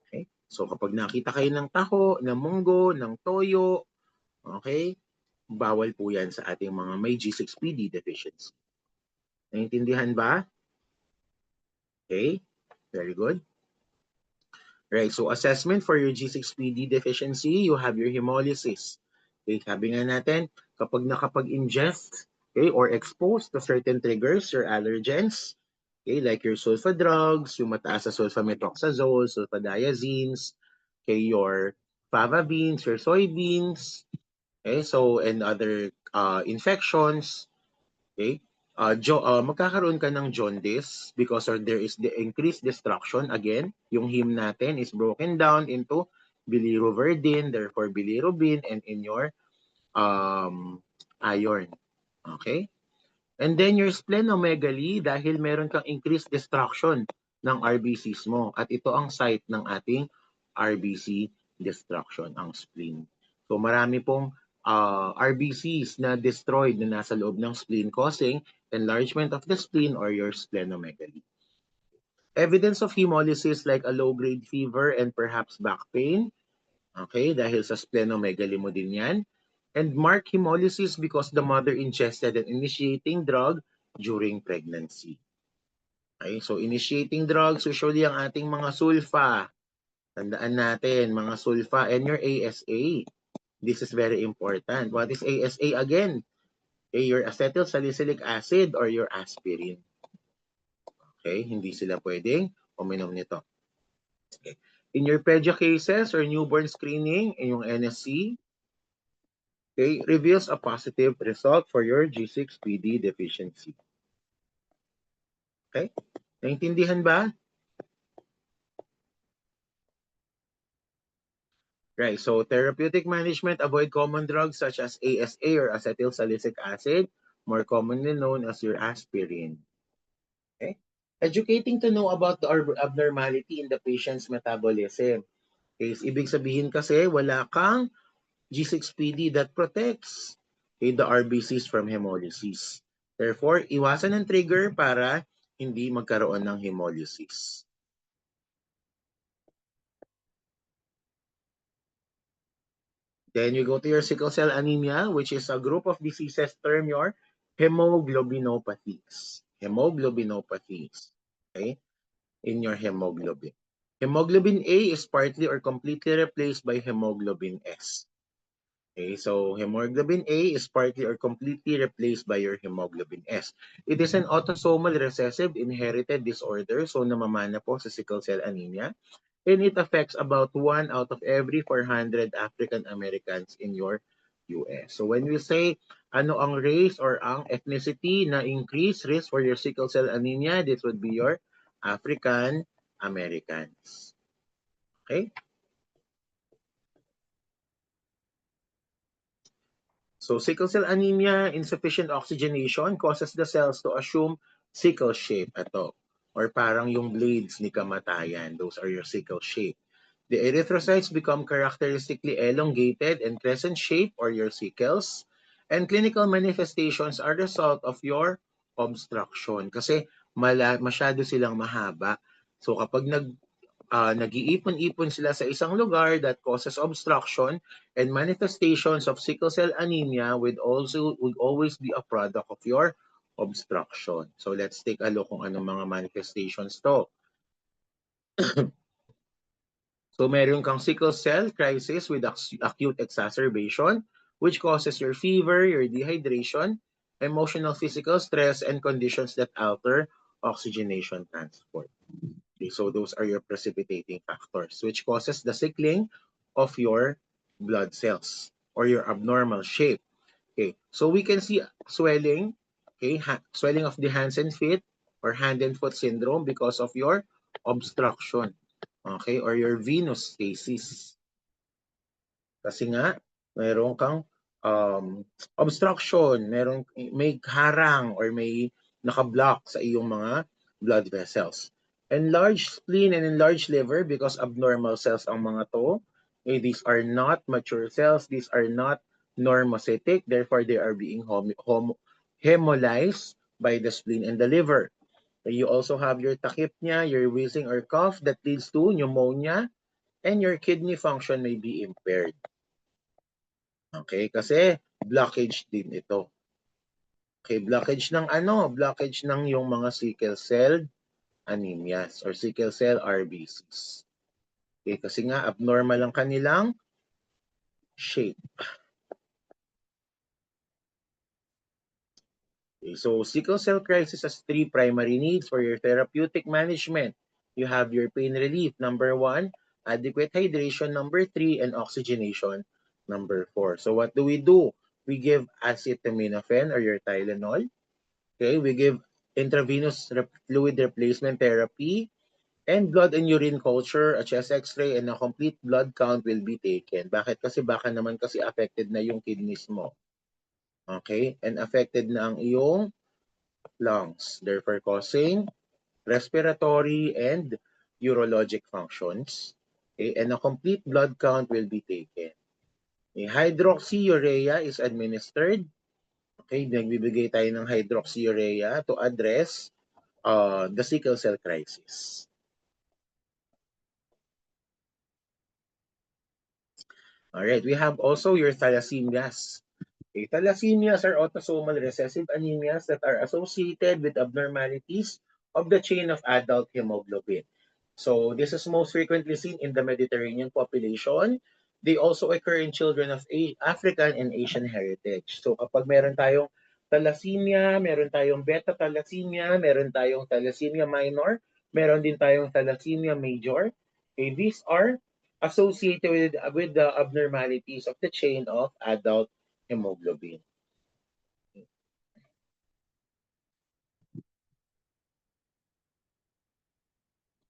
Okay? So kapag nakita kayo ng taho, ng munggo, ng toyo, okay, bawal po yan sa ating mga may G6PD deficiency. Naintindihan ba? Okay, very good. Right, so assessment for your G6PD deficiency, you have your hemolysis. Okay, sabi nga natin, kapag nakapag-ingest, okay, or exposed to certain triggers or allergens, okay, like your sulfa drugs, yung mataas sa sulfamethoxazole, sulfadiazines, okay, your fava beans, your soybeans, okay, so and other infections, okay, magkakaroon ka ng jaundice because there is the increased destruction. Again, yung heme natin is broken down into bilirubin, therefore bilirubin, and in your iron. Okay? And then your splenomegaly, dahil meron kang increased destruction ng RBCs mo. At ito ang site ng ating RBC destruction, ang spleen. So marami pong RBCs na destroyed na nasa loob ng spleen causing enlargement of the spleen or your splenomegaly. Evidence of hemolysis like a low-grade fever and perhaps back pain. Okay, dahil sa splenomegaly mo din yan. And marked hemolysis because the mother ingested an initiating drug during pregnancy. Okay, so initiating drugs, usually ang ating mga sulfa. Tandaan natin, mga sulfa and your ASA. This is very important. What is ASA again? Okay, your acetyl salicylic acid or your aspirin. Okay, hindi sila pwedeng uminom nito. Okay. In your pedia cases or newborn screening, yung NSC, okay, reveals a positive result for your G6PD deficiency. Okay? Naintindihan ba? Right. So therapeutic management, avoid common drugs such as ASA or acetyl salicylic acid, more commonly known as your aspirin. Okay? Educating to know about the abnormality in the patient's metabolism. Okay, ibig sabihin kasi wala kang G6PD that protects, okay, the RBCs from hemolysis. Therefore, iwasan ang trigger para hindi magkaroon ng hemolysis. Then you go to your sickle cell anemia, which is a group of diseases term your hemoglobinopathies. Hemoglobinopathies, okay, in your hemoglobin. Hemoglobin A is partly or completely replaced by hemoglobin S. Okay, so hemoglobin A is partly or completely replaced by your hemoglobin S. It is an autosomal recessive inherited disorder, so namamana po sa sickle cell anemia. And it affects about 1 out of every 400 African Americans in your US. So when we say ano ang race or ang ethnicity na increased risk for your sickle cell anemia, this would be your African Americans. Okay? So sickle cell anemia, insufficient oxygenation causes the cells to assume sickle shape. Ito. Or parang yung blades ni kamatayan. Those are your sickle shape. The erythrocytes become characteristically elongated and crescent shape or your sickles. And clinical manifestations are the result of your obstruction. Kasi masyado silang mahaba. So kapag nag-iipon-ipon sila sa isang lugar that causes obstruction, and manifestations of sickle cell anemia would always be a product of your obstruction. So let's take a look kung anong mga manifestations to. So meron kang sickle cell crisis with acute exacerbation, which causes your fever, your dehydration, emotional physical stress, and conditions that alter oxygenation transport. Okay, so those are your precipitating factors, which causes the sickling of your blood cells or your abnormal shape. Okay, so we can see swelling, okay, swelling of the hands and feet or hand and foot syndrome because of your obstruction, okay, or your venous stasis. Kasi nga, meron kang obstruction, may harang or may naka-block sa iyong mga blood vessels. Enlarged spleen and enlarged liver because abnormal cells ang mga to. Okay, these are not mature cells. These are not normocytic. Therefore, they are being hemolyzed by the spleen and the liver. You also have your tachypnea, your wheezing or cough that leads to pneumonia, and your kidney function may be impaired. Okay, kasi blockage din ito. Okay, blockage ng ano? Blockage ng yung mga sickle cell anemias or sickle cell RBCs. Okay, kasi nga abnormal ang kanilang shape. Okay, so sickle cell crisis has three primary needs for your therapeutic management. You have your pain relief, number 1, adequate hydration, number 3, and oxygenation, number 4. So what do? We give acetaminophen or your Tylenol. Okay, we give intravenous fluid replacement therapy, and blood and urine culture, a chest x-ray, and a complete blood count will be taken. Bakit? Kasi baka naman kasi affected na yung kidneys mo. Okay? And affected na ang iyong lungs, therefore causing respiratory and urologic functions. Okay? And a complete blood count will be taken. Okay? Hydroxyurea is administered. Okay, nagbibigay tayo ng hydroxyurea to address the sickle cell crisis. All right, we have also your thalassemias. Okay, thalassemias are autosomal recessive anemias that are associated with abnormalities of the chain of adult hemoglobin. So this is most frequently seen in the Mediterranean population. They also occur in children of African and Asian heritage. So kapag meron tayong thalassemia, meron tayong beta thalassemia, meron tayong thalassemia minor, meron din tayong thalassemia major. Okay, these are associated with the abnormalities of the chain of adult hemoglobin.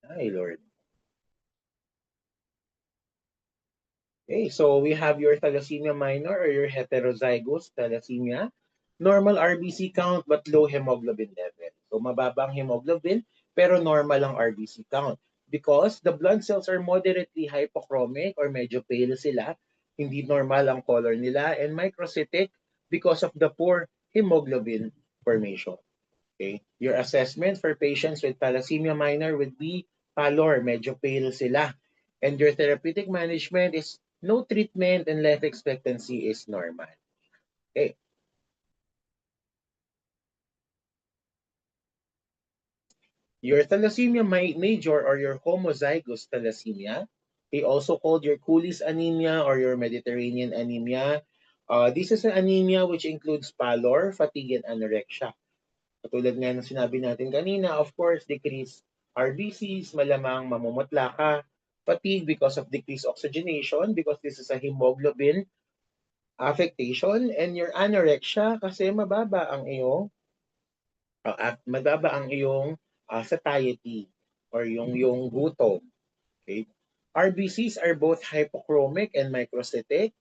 Ay, Lord. Okay, so we have your thalassemia minor or your heterozygous thalassemia. Normal RBC count but low hemoglobin level. So mababa ang hemoglobin pero normal ang RBC count. Because the blood cells are moderately hypochromic or medyo pale sila, hindi normal ang color nila, and microcytic because of the poor hemoglobin formation. Okay? Your assessment for patients with thalassemia minor would be pallor, medyo pale sila. And your therapeutic management is no treatment and life expectancy is normal. Okay. Your thalassemia major or your homozygous thalassemia, they also called your Cooley's anemia or your Mediterranean anemia. This is an anemia which includes pallor, fatigue, and anorexia. Katulad nga ng sinabi natin kanina, of course, decreased RBCs, malamang mamumutla ka, fatigue because of decreased oxygenation because this is a hemoglobin affectation, and your anorexia kasi mababa ang iyong satiety or yung gutom. Okay? RBCs are both hypochromic and microcytic.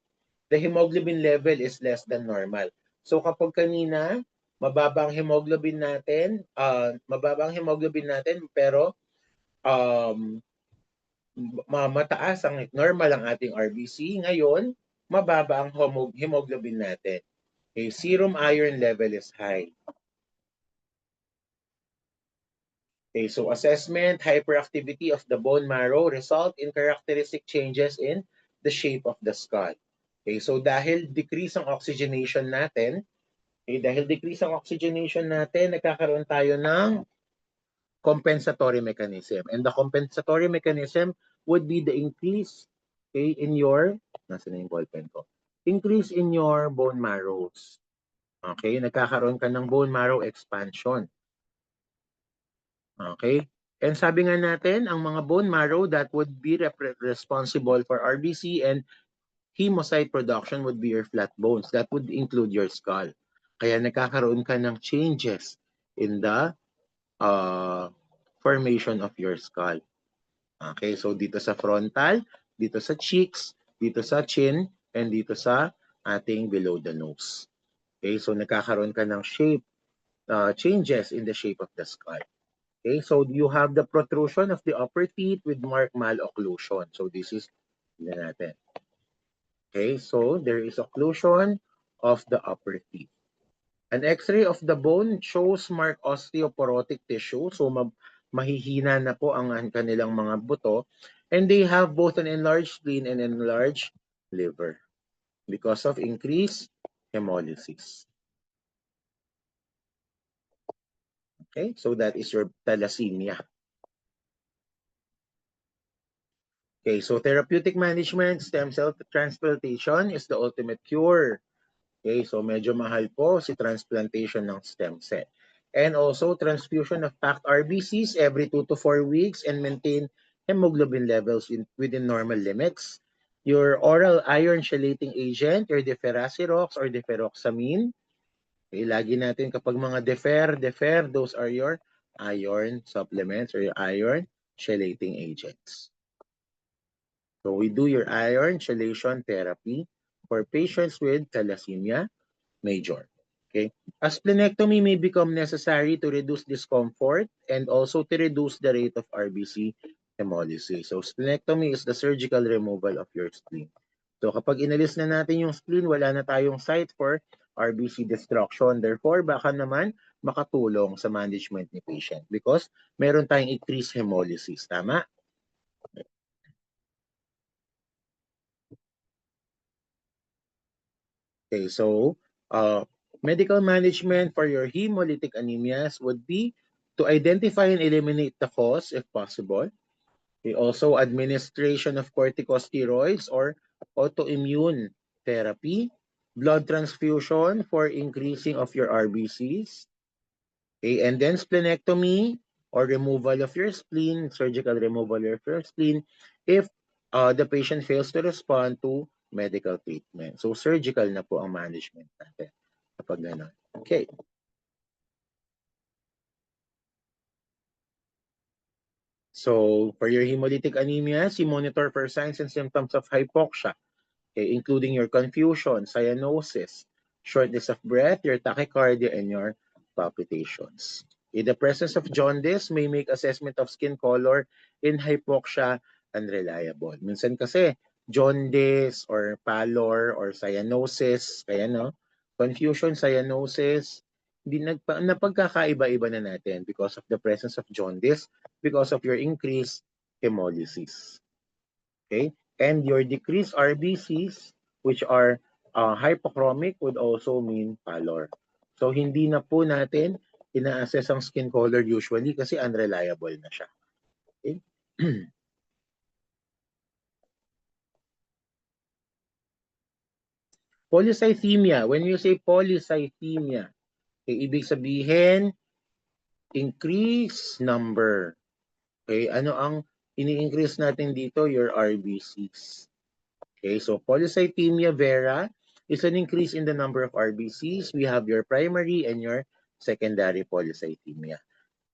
The hemoglobin level is less than normal. So kapag kanina, mababa ang hemoglobin natin pero um, mataas ang normal ang ating RBC. Ngayon, mababa ang hemoglobin natin. Okay, serum iron level is high. Okay, so assessment, hyperactivity of the bone marrow result in characteristic changes in the shape of the skull. Okay, so dahil decrease ang oxygenation natin, nagkakaroon tayo ng compensatory mechanism. And the compensatory mechanism would be the increase, okay, in your, nasa na yung ballpen ko? Increase in your bone marrows. Okay, nagkakaroon ka ng bone marrow expansion. Okay? And sabi nga natin, ang mga bone marrow that would be responsible for RBC and hemocyte production would be your flat bones. That would include your skull. Kaya nagkakaroon ka ng changes in the formation of your skull. Okay, so dito sa frontal, dito sa cheeks, dito sa chin, and dito sa ating below the nose. Okay, so nagkakaroon ka ng shape, changes in the shape of the skull. Okay, so you have the protrusion of the upper teeth with marked malocclusion. So this is, tignan natin. Okay, so there is occlusion of the upper teeth. An X-ray of the bone shows marked osteoporotic tissue. So mahihina na po ang kanilang mga buto. And they have both an enlarged spleen and enlarged liver because of increased hemolysis. Okay, so that is your thalassemia. Okay, so therapeutic management, stem cell transplantation is the ultimate cure. Okay, so medyo mahal po si transplantation ng stem cell. And also transfusion of packed RBCs every 2 to 4 weeks and maintain hemoglobin levels within normal limits. Your oral iron chelating agent, your deferasirox or deferoxamine. Okay, lagi natin kapag mga defer, those are your iron supplements or your iron chelating agents. So we do your iron chelation therapy for patients with thalassemia major. Okay. A splenectomy may become necessary to reduce discomfort and also to reduce the rate of RBC hemolysis. So splenectomy is the surgical removal of your spleen. So kapag inalis na natin yung spleen, wala na tayong site for RBC destruction. Therefore, baka naman makatulong sa management ni patient because meron tayong increased hemolysis. Tama? Okay, so medical management for your hemolytic anemias would be to identify and eliminate the cause if possible. Okay, also administration of corticosteroids or autoimmune therapy, blood transfusion for increasing of your RBCs, okay, and then splenectomy or removal of your spleen, surgical removal of your spleen if the patient fails to respond to medical treatment. So surgical na po ang management natin kapag gano'n. Okay. So for your hemolytic anemias, you monitor for signs and symptoms of hypoxia, okay, including your confusion, cyanosis, shortness of breath, your tachycardia, and your palpitations. In the presence of jaundice may make assessment of skin color in hypoxia unreliable. Minsan kasi jaundice or pallor or cyanosis, kaya no, confusion, cyanosis, napagkakaiba-iba na natin because of the presence of jaundice, because of your increased hemolysis. Okay? And your decreased RBCs, which are hypochromic, would also mean pallor. So, hindi na po natin ina-assess ang skin color usually kasi unreliable na siya. Okay? Polycythemia. When you say polycythemia, okay, ibig sabihin, increase number. Okay, ano ang ini-increase natin dito? Your RBCs. Okay, so polycythemia vera is an increase in the number of RBCs. We have your primary and your secondary polycythemia.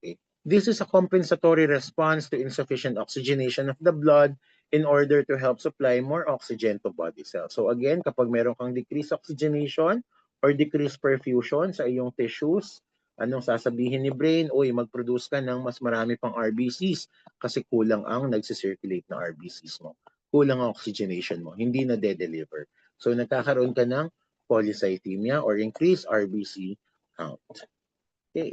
Okay. This is a compensatory response to insufficient oxygenation of the blood in order to help supply more oxygen to body cells. So again, kapag meron kang decreased oxygenation or decreased perfusion sa iyong tissues, anong sasabihin ni brain? Uy, mag-produce ka ng mas marami pang RBCs kasi kulang ang nagsisirculate na RBCs mo. Kulang ang oxygenation mo. Hindi na de-deliver. So nagkakaroon ka ng polycythemia or increased RBC count. Okay.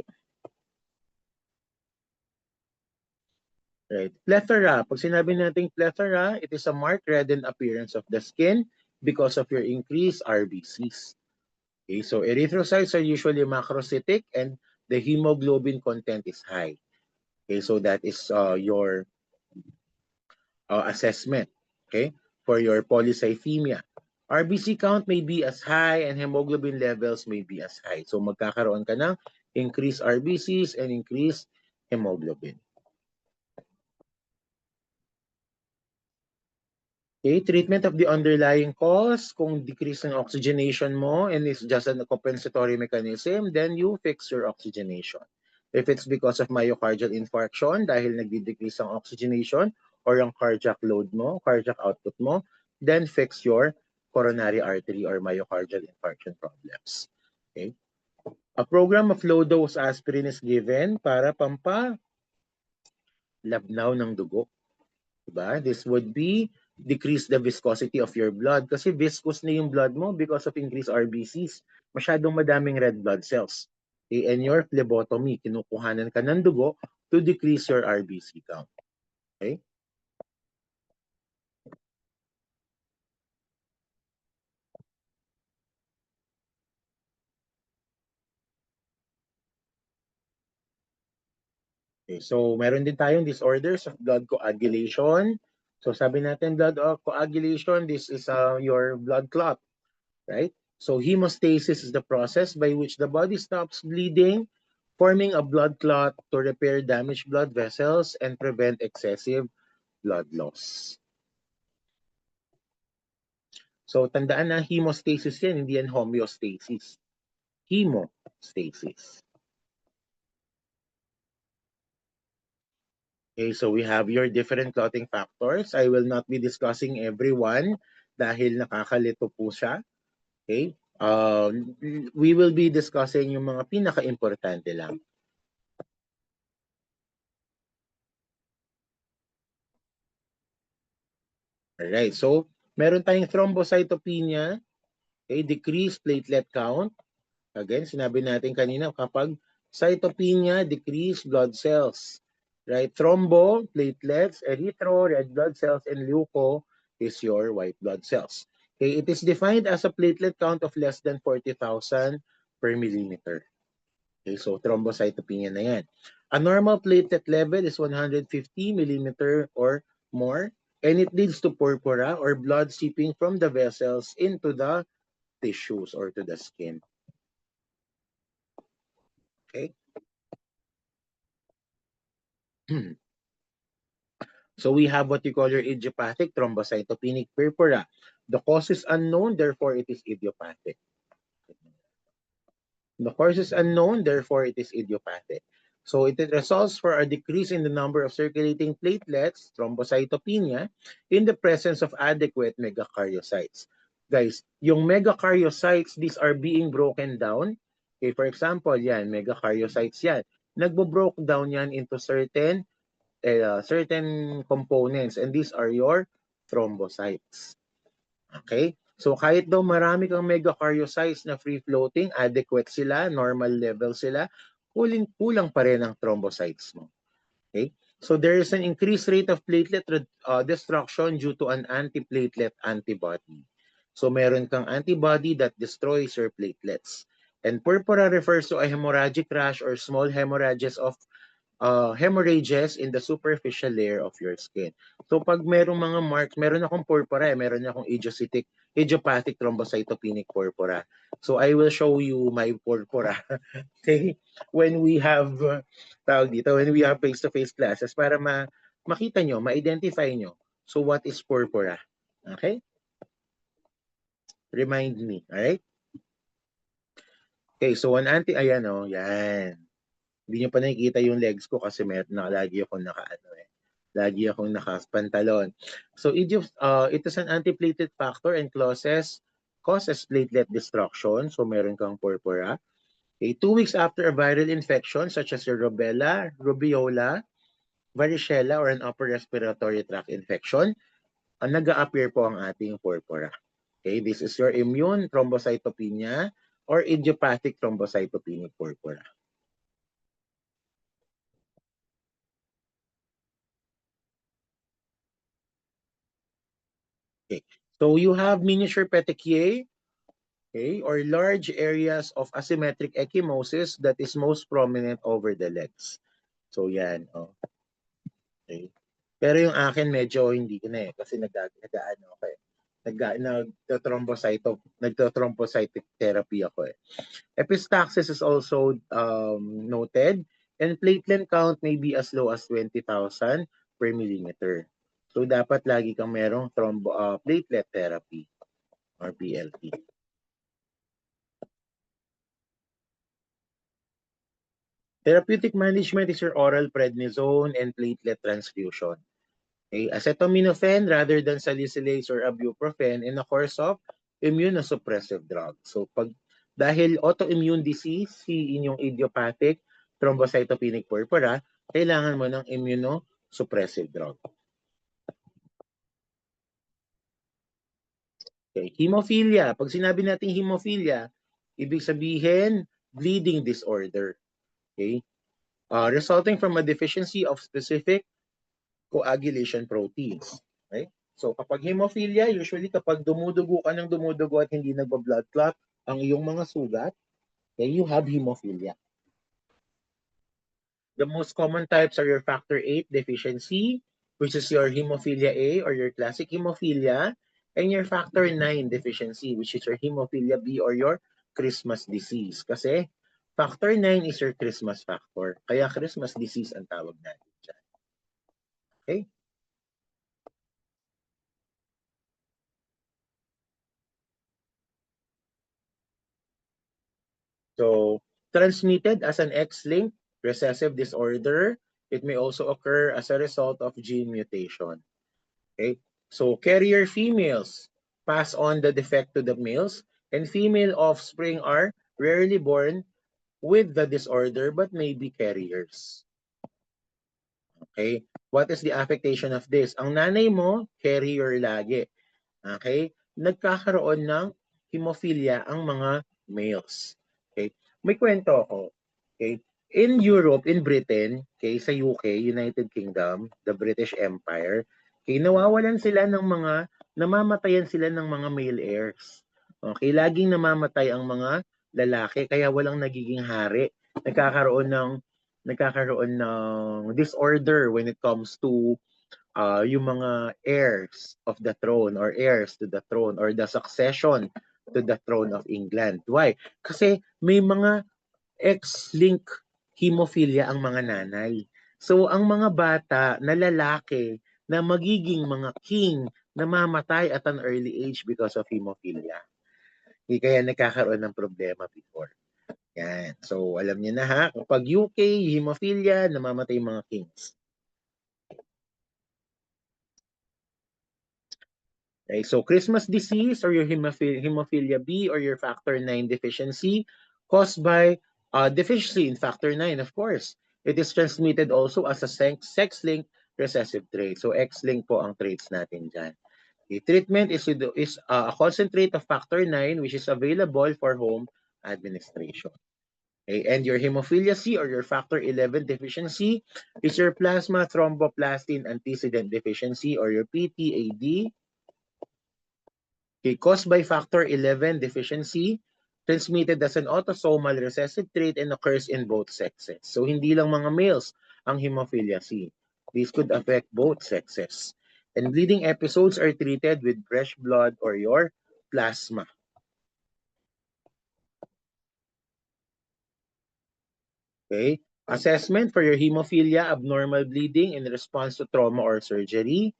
Right. Plethora. Pag sinabi nating plethora, it is a marked reddened appearance of the skin because of your increased RBCs. Okay, so erythrocytes are usually macrocytic and the hemoglobin content is high. Okay, so that is your assessment, okay, for your polycythemia. RBC count may be as high and hemoglobin levels may be as high. So magkakaroon ka ng increased RBCs and increased hemoglobin. Okay, treatment of the underlying cause, kung decrease ng oxygenation mo and it's just a compensatory mechanism, then you fix your oxygenation. If it's because of myocardial infarction, dahil nagdi-decrease ang oxygenation or ang cardiac load mo, cardiac output mo, then fix your coronary artery or myocardial infarction problems. Okay? A program of low-dose aspirin is given para labnaw ng dugo. Diba? This would be decrease the viscosity of your blood kasi viscous na yung blood mo because of increased RBCs. Masyadong madaming red blood cells. Okay? And your phlebotomy, kinukuhanan ka ng dugo to decrease your RBC count. Okay? Okay, so meron din tayong disorders of blood coagulation. So sabi natin blood coagulation, this is your blood clot, right? So hemostasis is the process by which the body stops bleeding, forming a blood clot to repair damaged blood vessels and prevent excessive blood loss. So tandaan na hemostasis yan, hindi yan homeostasis. Hemostasis. Okay, so we have your different clotting factors. I will not be discussing every one dahil nakakalito po siya. Okay? We will be discussing yung mga pinaka-importante lang. Alright, so meron tayong thrombocytopenia, okay, decreased platelet count. Again, sinabi natin kanina kapag cytopenia, decreased blood cells. Right? Thrombo, platelets, erythro, red blood cells, and leuco is your white blood cells. Okay, it is defined as a platelet count of less than 40,000 per millimeter. Okay, so thrombocytopenia na yan. A normal platelet level is 150 millimeter or more, and it leads to purpura or blood seeping from the vessels into the tissues or to the skin. Okay. So we have what you call your idiopathic thrombocytopenic purpura. The cause is unknown, therefore it is idiopathic. The cause is unknown, therefore it is idiopathic. So it results for a decrease in the number of circulating platelets, thrombocytopenia, in the presence of adequate megakaryocytes. Guys, yung megakaryocytes, these are being broken down. Okay, for example, yan, megakaryocytes yan. Nagbo-broke down yan into certain components, and these are your thrombocytes. Okay? So kahit daw marami kang megakaryocytes na free-floating, adequate sila, normal level sila, kulang pa rin ang thrombocytes mo. Okay? So there is an increased rate of platelet destruction due to an antiplatelet antibody. So meron kang antibody that destroys your platelets. And purpura refers to a hemorrhagic rash or small hemorrhages of hemorrhages in the superficial layer of your skin. So pag merong mga marks, meron akong purpura, meron akong idiopathic thrombocytopenic purpura. So I will show you my purpura okay? When we have when we have face-to-face classes para makita nyo, ma-identify nyo. So what is purpura? Okay? Remind me, alright? Okay, so ayan o, yan. Hindi nyo pa nakikita yung legs ko kasi lagi akong Lagi akong nakapantalon. So it is an antiplatelet factor and causes platelet destruction. So meron kang purpura. Okay, 2 weeks after a viral infection such as your rubella, rubeola, varicella, or an upper respiratory tract infection, nag-a-appear po ang ating purpura. Okay, this is your immune thrombocytopenia or idiopathic thrombocytopenic purpura. Okay. So you have miniature petechiae, okay, or large areas of asymmetric ecchymosis that is most prominent over the legs. So yan. Oh. Okay. Pero yung akin medyo hindi na kasi nagto-thrombocytic therapy ako eh. Epistaxis is also noted, and platelet count may be as low as 20,000 per millimeter. So dapat lagi kang merong platelet therapy or PLT. Therapeutic management is your oral prednisone and platelet transfusion. Okay, acetaminophen rather than salicylate or ibuprofen in a course of immunosuppressive drug. So dahil autoimmune disease, si inyong idiopathic thrombocytopenic purpura, kailangan mo ng immunosuppressive drug. Okay, hemophilia. Pag sinabi natin hemophilia, ibig sabihin bleeding disorder. Okay? Resulting from a deficiency of specific coagulation proteins. Okay? So kapag hemophilia, usually kapag dumudugo ka ng dumudugo at hindi nagba-blood clot ang iyong mga sugat, okay, you have hemophilia. The most common types are your factor VIII deficiency, which is your hemophilia A or your classic hemophilia, and your factor IX deficiency, which is your hemophilia B or your Christmas disease. Kasi factor IX is your Christmas factor. Kaya Christmas disease ang tawag natin dyan. Okay? So, transmitted as an X-linked recessive disorder, it may also occur as a result of gene mutation. Okay? So, carrier females pass on the defect to the males, and female offspring are rarely born with the disorder but may be carriers. Okay? What is the affectation of this? Ang nanay mo, carrier lagi. Okay? Nagkakaroon ng hemophilia ang mga males. Okay? May kwento ako. Okay? In Europe, in Britain, okay, sa UK, United Kingdom, the British Empire, okay, nawawalan sila ng mga, namamatayan sila ng mga male heirs. Okay? Laging namamatay ang mga lalaki, kaya walang nagiging hari. Nagkakaroon ng disorder when it comes to yung mga heirs of the throne or heirs to the throne or the succession to the throne of England. Why? Kasi may mga X-linked hemophilia ang mga nanay. So ang mga bata na lalaki na magiging mga king namamatay at an early age because of hemophilia. Kaya nagkakaroon ng problema before. Yan. So alam niyo na ha, kapag UK, hemophilia, namamatay mga kings. Okay, so Christmas disease or your hemophilia B or your factor IX deficiency caused by deficiency in factor IX, of course. It is transmitted also as a sex-linked recessive trait. So X-linked po ang traits natin dyan. The treatment is a concentrate of factor IX which is available for home administration. Okay, and your hemophilia C or your factor XI deficiency is your plasma thromboplastin antecedent deficiency or your PTAD. Okay, caused by factor XI deficiency, transmitted as an autosomal recessive trait and occurs in both sexes. So hindi lang mga males ang hemophilia C. This could affect both sexes. And bleeding episodes are treated with fresh blood or your plasma. Okay? Assessment for your hemophilia, abnormal bleeding in response to trauma or surgery.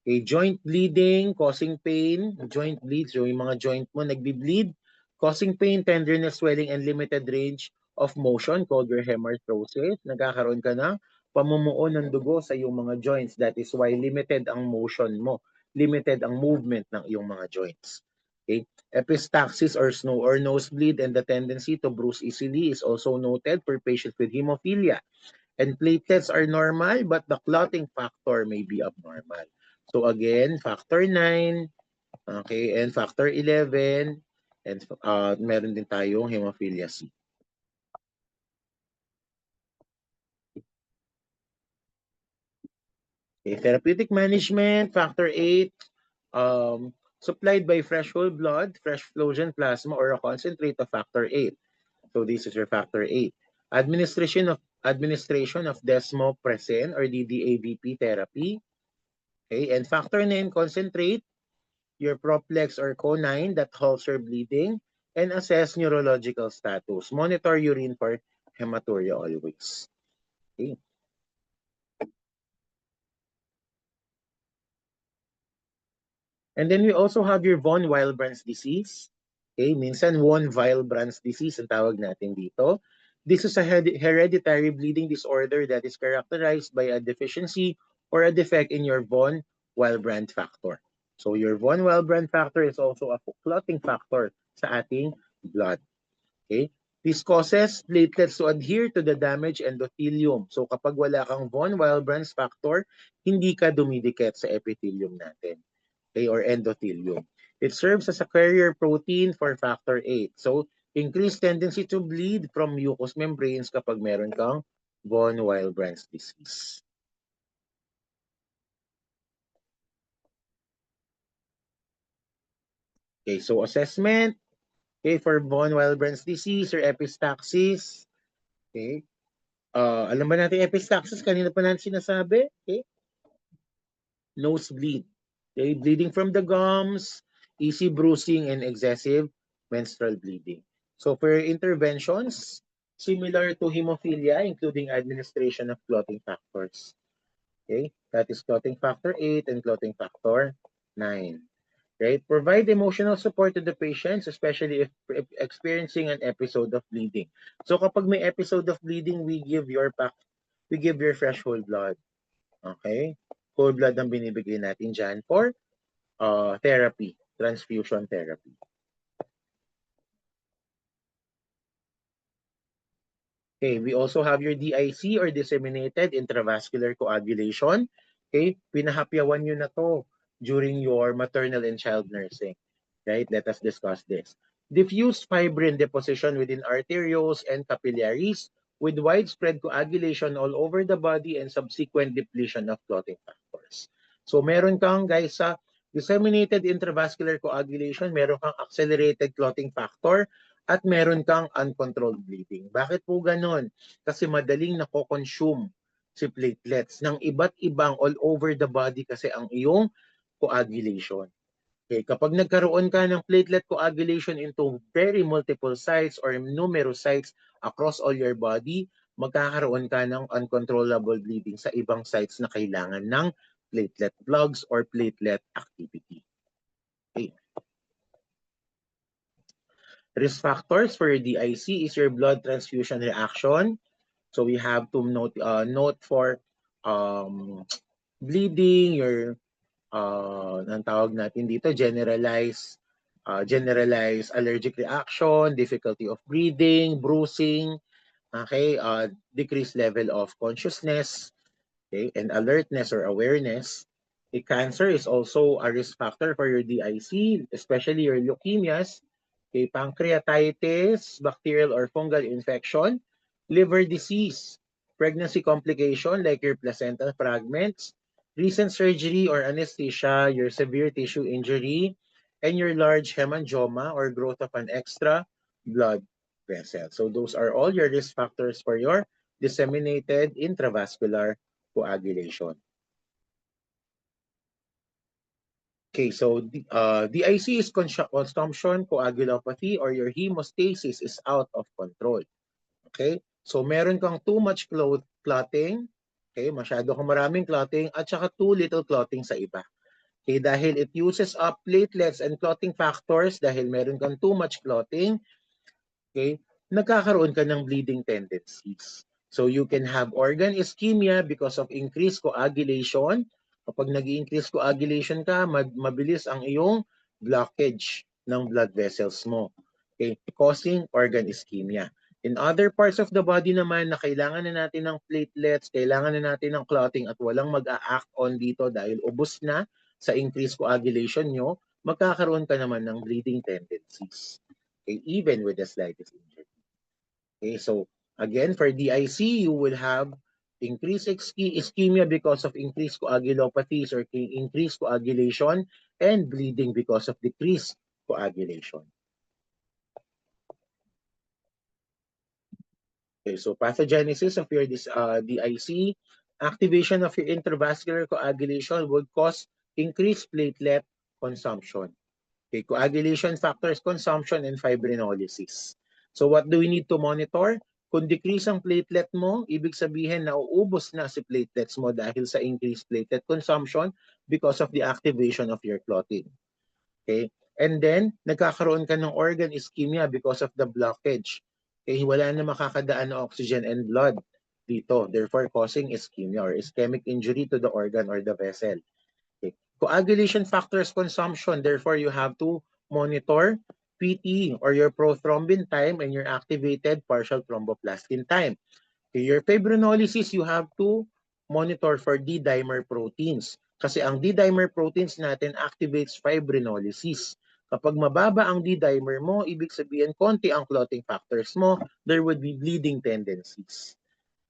Okay, joint bleeding, causing pain, joint bleeds, so yung mga joint mo nagbi-bleed, causing pain, tenderness, swelling, and limited range of motion called your hemarthrosis. Nagkakaroon ka ng pamumuo ng dugo sa iyong mga joints. That is why limited ang motion mo, limited ang movement ng iyong mga joints. Okay? Epistaxis or snow or nosebleed and the tendency to bruise easily is also noted for patients with hemophilia. And platelets are normal, but the clotting factor may be abnormal. So again, factor 9, okay, and factor 11, and meron din tayong hemophilia C. Okay, therapeutic management, factor 8, supplied by fresh whole blood, fresh Flowgen plasma, or a concentrate of factor 8. So this is your factor 8. Administration of desmopressin or DDAVP therapy. Okay, and factor 9 concentrate, your Proplex or Co9 that halts your bleeding, and assess neurological status. Monitor urine for hematuria always. Okay. And then we also have your von Willebrand's disease. Okay, minsan von Willebrand's disease ang tawag natin dito. This is a hereditary bleeding disorder that is characterized by a deficiency or a defect in your von Willebrand factor. So your von Willebrand factor is also a clotting factor sa ating blood. Okay? This causes platelets to adhere to the damaged endothelium. So kapag wala kang von Willebrand factor, hindi ka dumidikit sa epithelium natin, okay, or endothelium. It serves as a carrier protein for factor 8. So increased tendency to bleed from mucous membranes kapag meron kang von Willebrand's disease. Okay, so assessment, okay, for von Willebrand's disease or epistaxis. Okay. Alam ba natin epistaxis? Kanina pa natin sinasabi. Okay. Nosebleed. Okay. Bleeding from the gums, easy bruising, and excessive menstrual bleeding. So for interventions, similar to hemophilia, including administration of clotting factors. Okay. That is clotting factor 8 and clotting factor 9. Right? Provide emotional support to the patients, especially if experiencing an episode of bleeding. So kapag may episode of bleeding, we give your fresh whole blood. Okay? Whole blood ang binibigay natin dyan for therapy, transfusion therapy. Okay, we also have your DIC or disseminated intravascular coagulation. Okay, pinahapyawan nyo na to during your maternal and child nursing. Right, let us discuss this. Diffuse fibrin deposition within arterioles and capillaries with widespread coagulation all over the body and subsequent depletion of clotting factors. So meron kang guys sa disseminated intravascular coagulation, meron kang accelerated clotting factor, at meron kang uncontrolled bleeding. Bakit po ganon? Kasi madaling nako-consume si platelets ng iba't ibang all over the body kasi ang iyong coagulation. Okay, kapag nagkaroon ka ng platelet coagulation into very multiple sites or numerous sites across all your body, magkakaroon ka ng uncontrollable bleeding sa ibang sites na kailangan ng platelet plugs or platelet activity. Okay. Risk factors for your DIC is your blood transfusion reaction. So we have to note for bleeding, your ang tawag natin dito, generalized allergic reaction, difficulty of breathing, bruising, okay, decreased level of consciousness, okay, and alertness or awareness. A cancer is also a risk factor for your DIC, especially your leukemias, okay, pancreatitis, bacterial or fungal infection, liver disease, pregnancy complication like your placental fragments, recent surgery or anesthesia, your severe tissue injury, and your large hemangioma or growth of an extra blood vessel. So those are all your risk factors for your disseminated intravascular coagulation. Okay, so DIC is consumption coagulopathy or your hemostasis is out of control. Okay? So meron kang too much clotting, okay, masyado kang maraming clotting at saka too little clotting sa iba. Okay, dahil it uses up platelets and clotting factors, dahil meron kang too much clotting, okay, nagkakaroon ka ng bleeding tendencies. So you can have organ ischemia because of increased coagulation. Kapag nag-increase coagulation ka, mabilis ang iyong blockage ng blood vessels mo. Okay, causing organ ischemia. In other parts of the body naman na kailangan na natin ng platelets, kailangan na natin ng clotting at walang mag-a-act on dito dahil ubos na sa increased coagulation nyo, magkakaroon ka naman ng bleeding tendencies. Okay, even with the slightest injury. Okay, so again, for DIC, you will have increased ischemia because of increased coagulopathies or increased coagulation and bleeding because of decreased coagulation. Okay, so pathogenesis of your DIC, activation of your intravascular coagulation would cause increased platelet consumption. Okay, coagulation factors consumption and fibrinolysis. So what do we need to monitor? Kung decrease ang platelet mo, ibig sabihin na uubos na si platelets mo dahil sa increased platelet consumption because of the activation of your clotting. Okay? And then, nagkakaroon ka ng organ ischemia because of the blockage. Okay? Wala na makakadaan na oxygen and blood dito, therefore causing ischemia or ischemic injury to the organ or the vessel. Okay. Coagulation factors consumption, therefore you have to monitor PT or your prothrombin time and your activated partial thromboplastin time. Your fibrinolysis, you have to monitor for D-dimer proteins. Kasi ang D-dimer proteins natin activates fibrinolysis. Kapag mababa ang D-dimer mo, ibig sabihin konti ang clotting factors mo, there would be bleeding tendencies.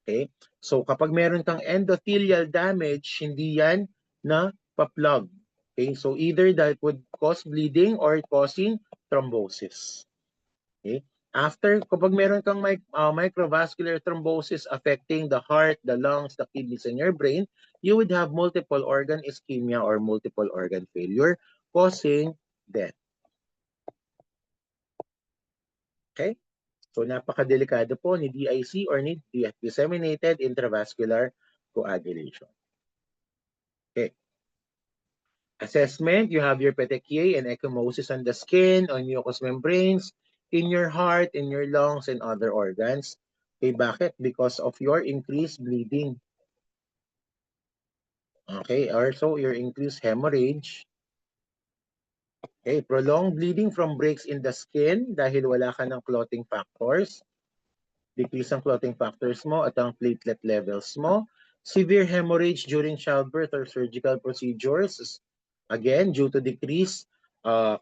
Okay? So kapag meron kang endothelial damage, hindi yan na pa-plug. Okay? So either that would cause bleeding or causing thrombosis. Okay? After, kapag meron kang microvascular thrombosis affecting the heart, the lungs, the kidneys, and your brain, you would have multiple organ ischemia or multiple organ failure causing death. Okay? So napakadelikado po ni DIC or ni disseminated intravascular coagulation. Okay. Assessment, you have your petechiae and ecchymosis on the skin, on mucous membranes, in your heart, in your lungs, and other organs. Okay, bakit? Because of your increased bleeding. Okay, also your increased hemorrhage. Okay, prolonged bleeding from breaks in the skin dahil wala ka ng clotting factors. Decrease ang clotting factors mo at ang platelet levels mo. Severe hemorrhage during childbirth or surgical procedures. Again, due to decreased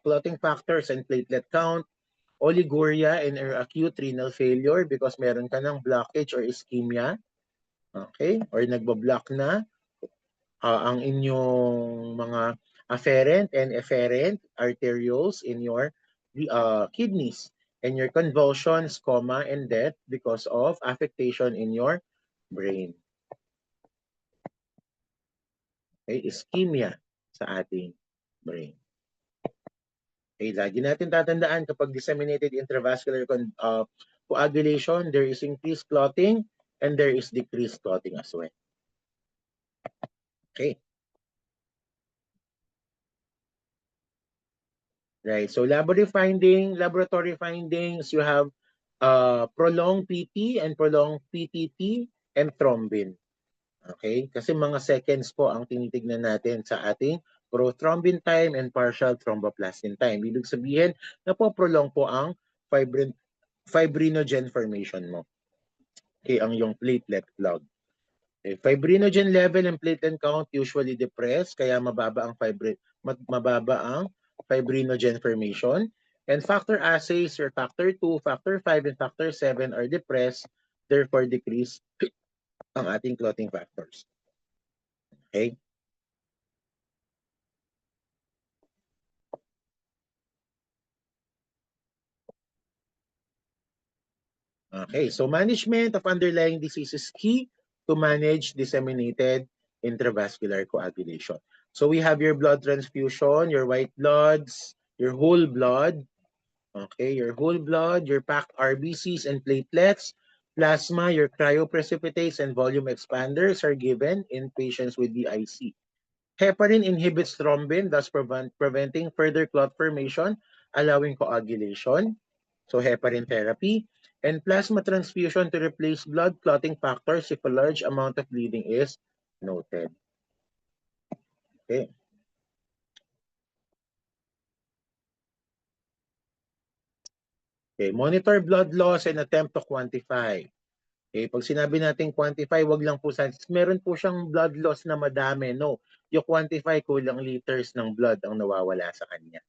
clotting factors and platelet count. Oliguria and acute renal failure because meron ka ng blockage or ischemia. Okay? Or nagbablock na ang inyong mga afferent and efferent arterioles in your kidneys. And your convulsions, coma, and death because of affectation in your brain. Okay? Ischemia sa ating brain. Okay, lagi natin tatandaan kapag disseminated intravascular coagulation, there is increased clotting and there is decreased clotting as well. Okay. Right. So laboratory findings, you have prolonged PT and prolonged PTT and thrombin. Okay? Kasi mga seconds po ang tinitignan natin sa ating prothrombin time and partial thromboplastin time. Ibig sabihin, napoprolong po ang fibrinogen formation mo. Okay, ang yung platelet plug. Okay, fibrinogen level and platelet count usually depressed, kaya mababa ang fibrinogen formation. And factor assays, your factor 2, factor 5, and factor 7 are depressed, therefore decrease ang ating clotting factors. Okay? Okay, so management of underlying disease is key to manage disseminated intravascular coagulation. So we have your blood transfusion, your white bloods, your whole blood, okay, your whole blood, your packed RBCs and platelets, plasma, your cryoprecipitates and volume expanders are given in patients with DIC. Heparin inhibits thrombin, thus preventing further clot formation, allowing coagulation. So heparin therapy. And plasma transfusion to replace blood clotting factors if a large amount of bleeding is noted. Okay. Okay, monitor blood loss and attempt to quantify. Okay, pag sinabi natin quantify, wag lang po meron po siyang blood loss na madami. No, you quantify kulang liters ng blood ang nawawala sa kanya.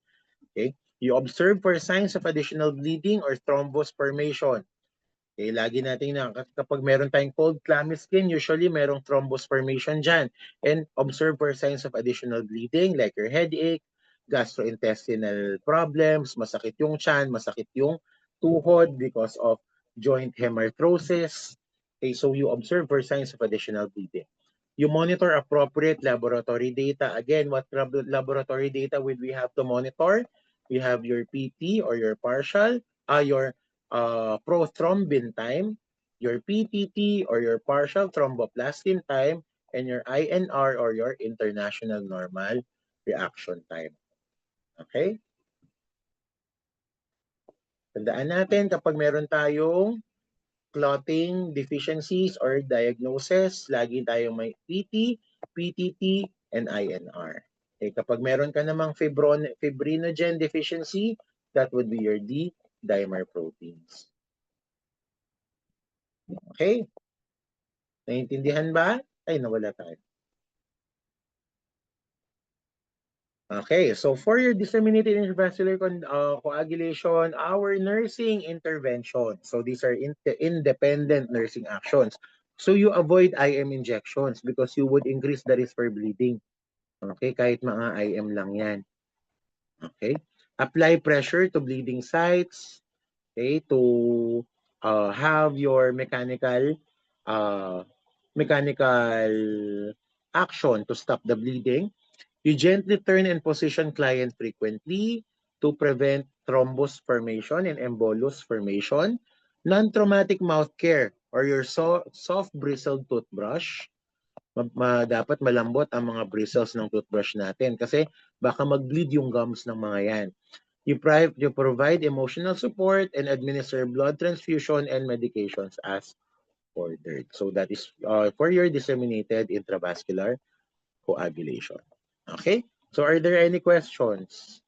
Okay? You observe for signs of additional bleeding or thrombus formation. Okay, lagi natin na kapag meron tayong cold clammy skin, usually merong thrombus formation dyan. And observe for signs of additional bleeding like your headache, gastrointestinal problems, masakit yung tiyan, masakit yung tuhod because of joint hemarthrosis. Okay, so you observe for signs of additional bleeding. You monitor appropriate laboratory data. Again, what laboratory data would we have to monitor? We have your PT or your partial, your prothrombin time, your PTT or your partial thromboplastin time, and your INR or your international normal reaction time. Okay? Tandaan natin kapag meron tayong clotting deficiencies or diagnosis, lagi tayong may PT, PTT, and INR. Okay, kapag meron ka namang fibrinogen deficiency, that would be your D-dimer proteins. Okay? Naintindihan ba? Ay, nawala tayo. Okay, so for your disseminated intravascular coagulation, our nursing intervention. So these are independent nursing actions. So you avoid IM injections because you would increase the risk for bleeding. Okay, kahit mga IM lang yan. Okay, apply pressure to bleeding sites. Okay, to have your uh, mechanical action to stop the bleeding. You gently turn and position client frequently to prevent thrombus formation and embolus formation. Non-traumatic mouth care or your soft bristled toothbrush. Dapat malambot ang mga bristles ng toothbrush natin kasi baka mag-bleed yung gums ng mga yan. You provide emotional support and administer blood transfusion and medications as ordered. So that is for your disseminated intravascular coagulation. Okay? So are there any questions?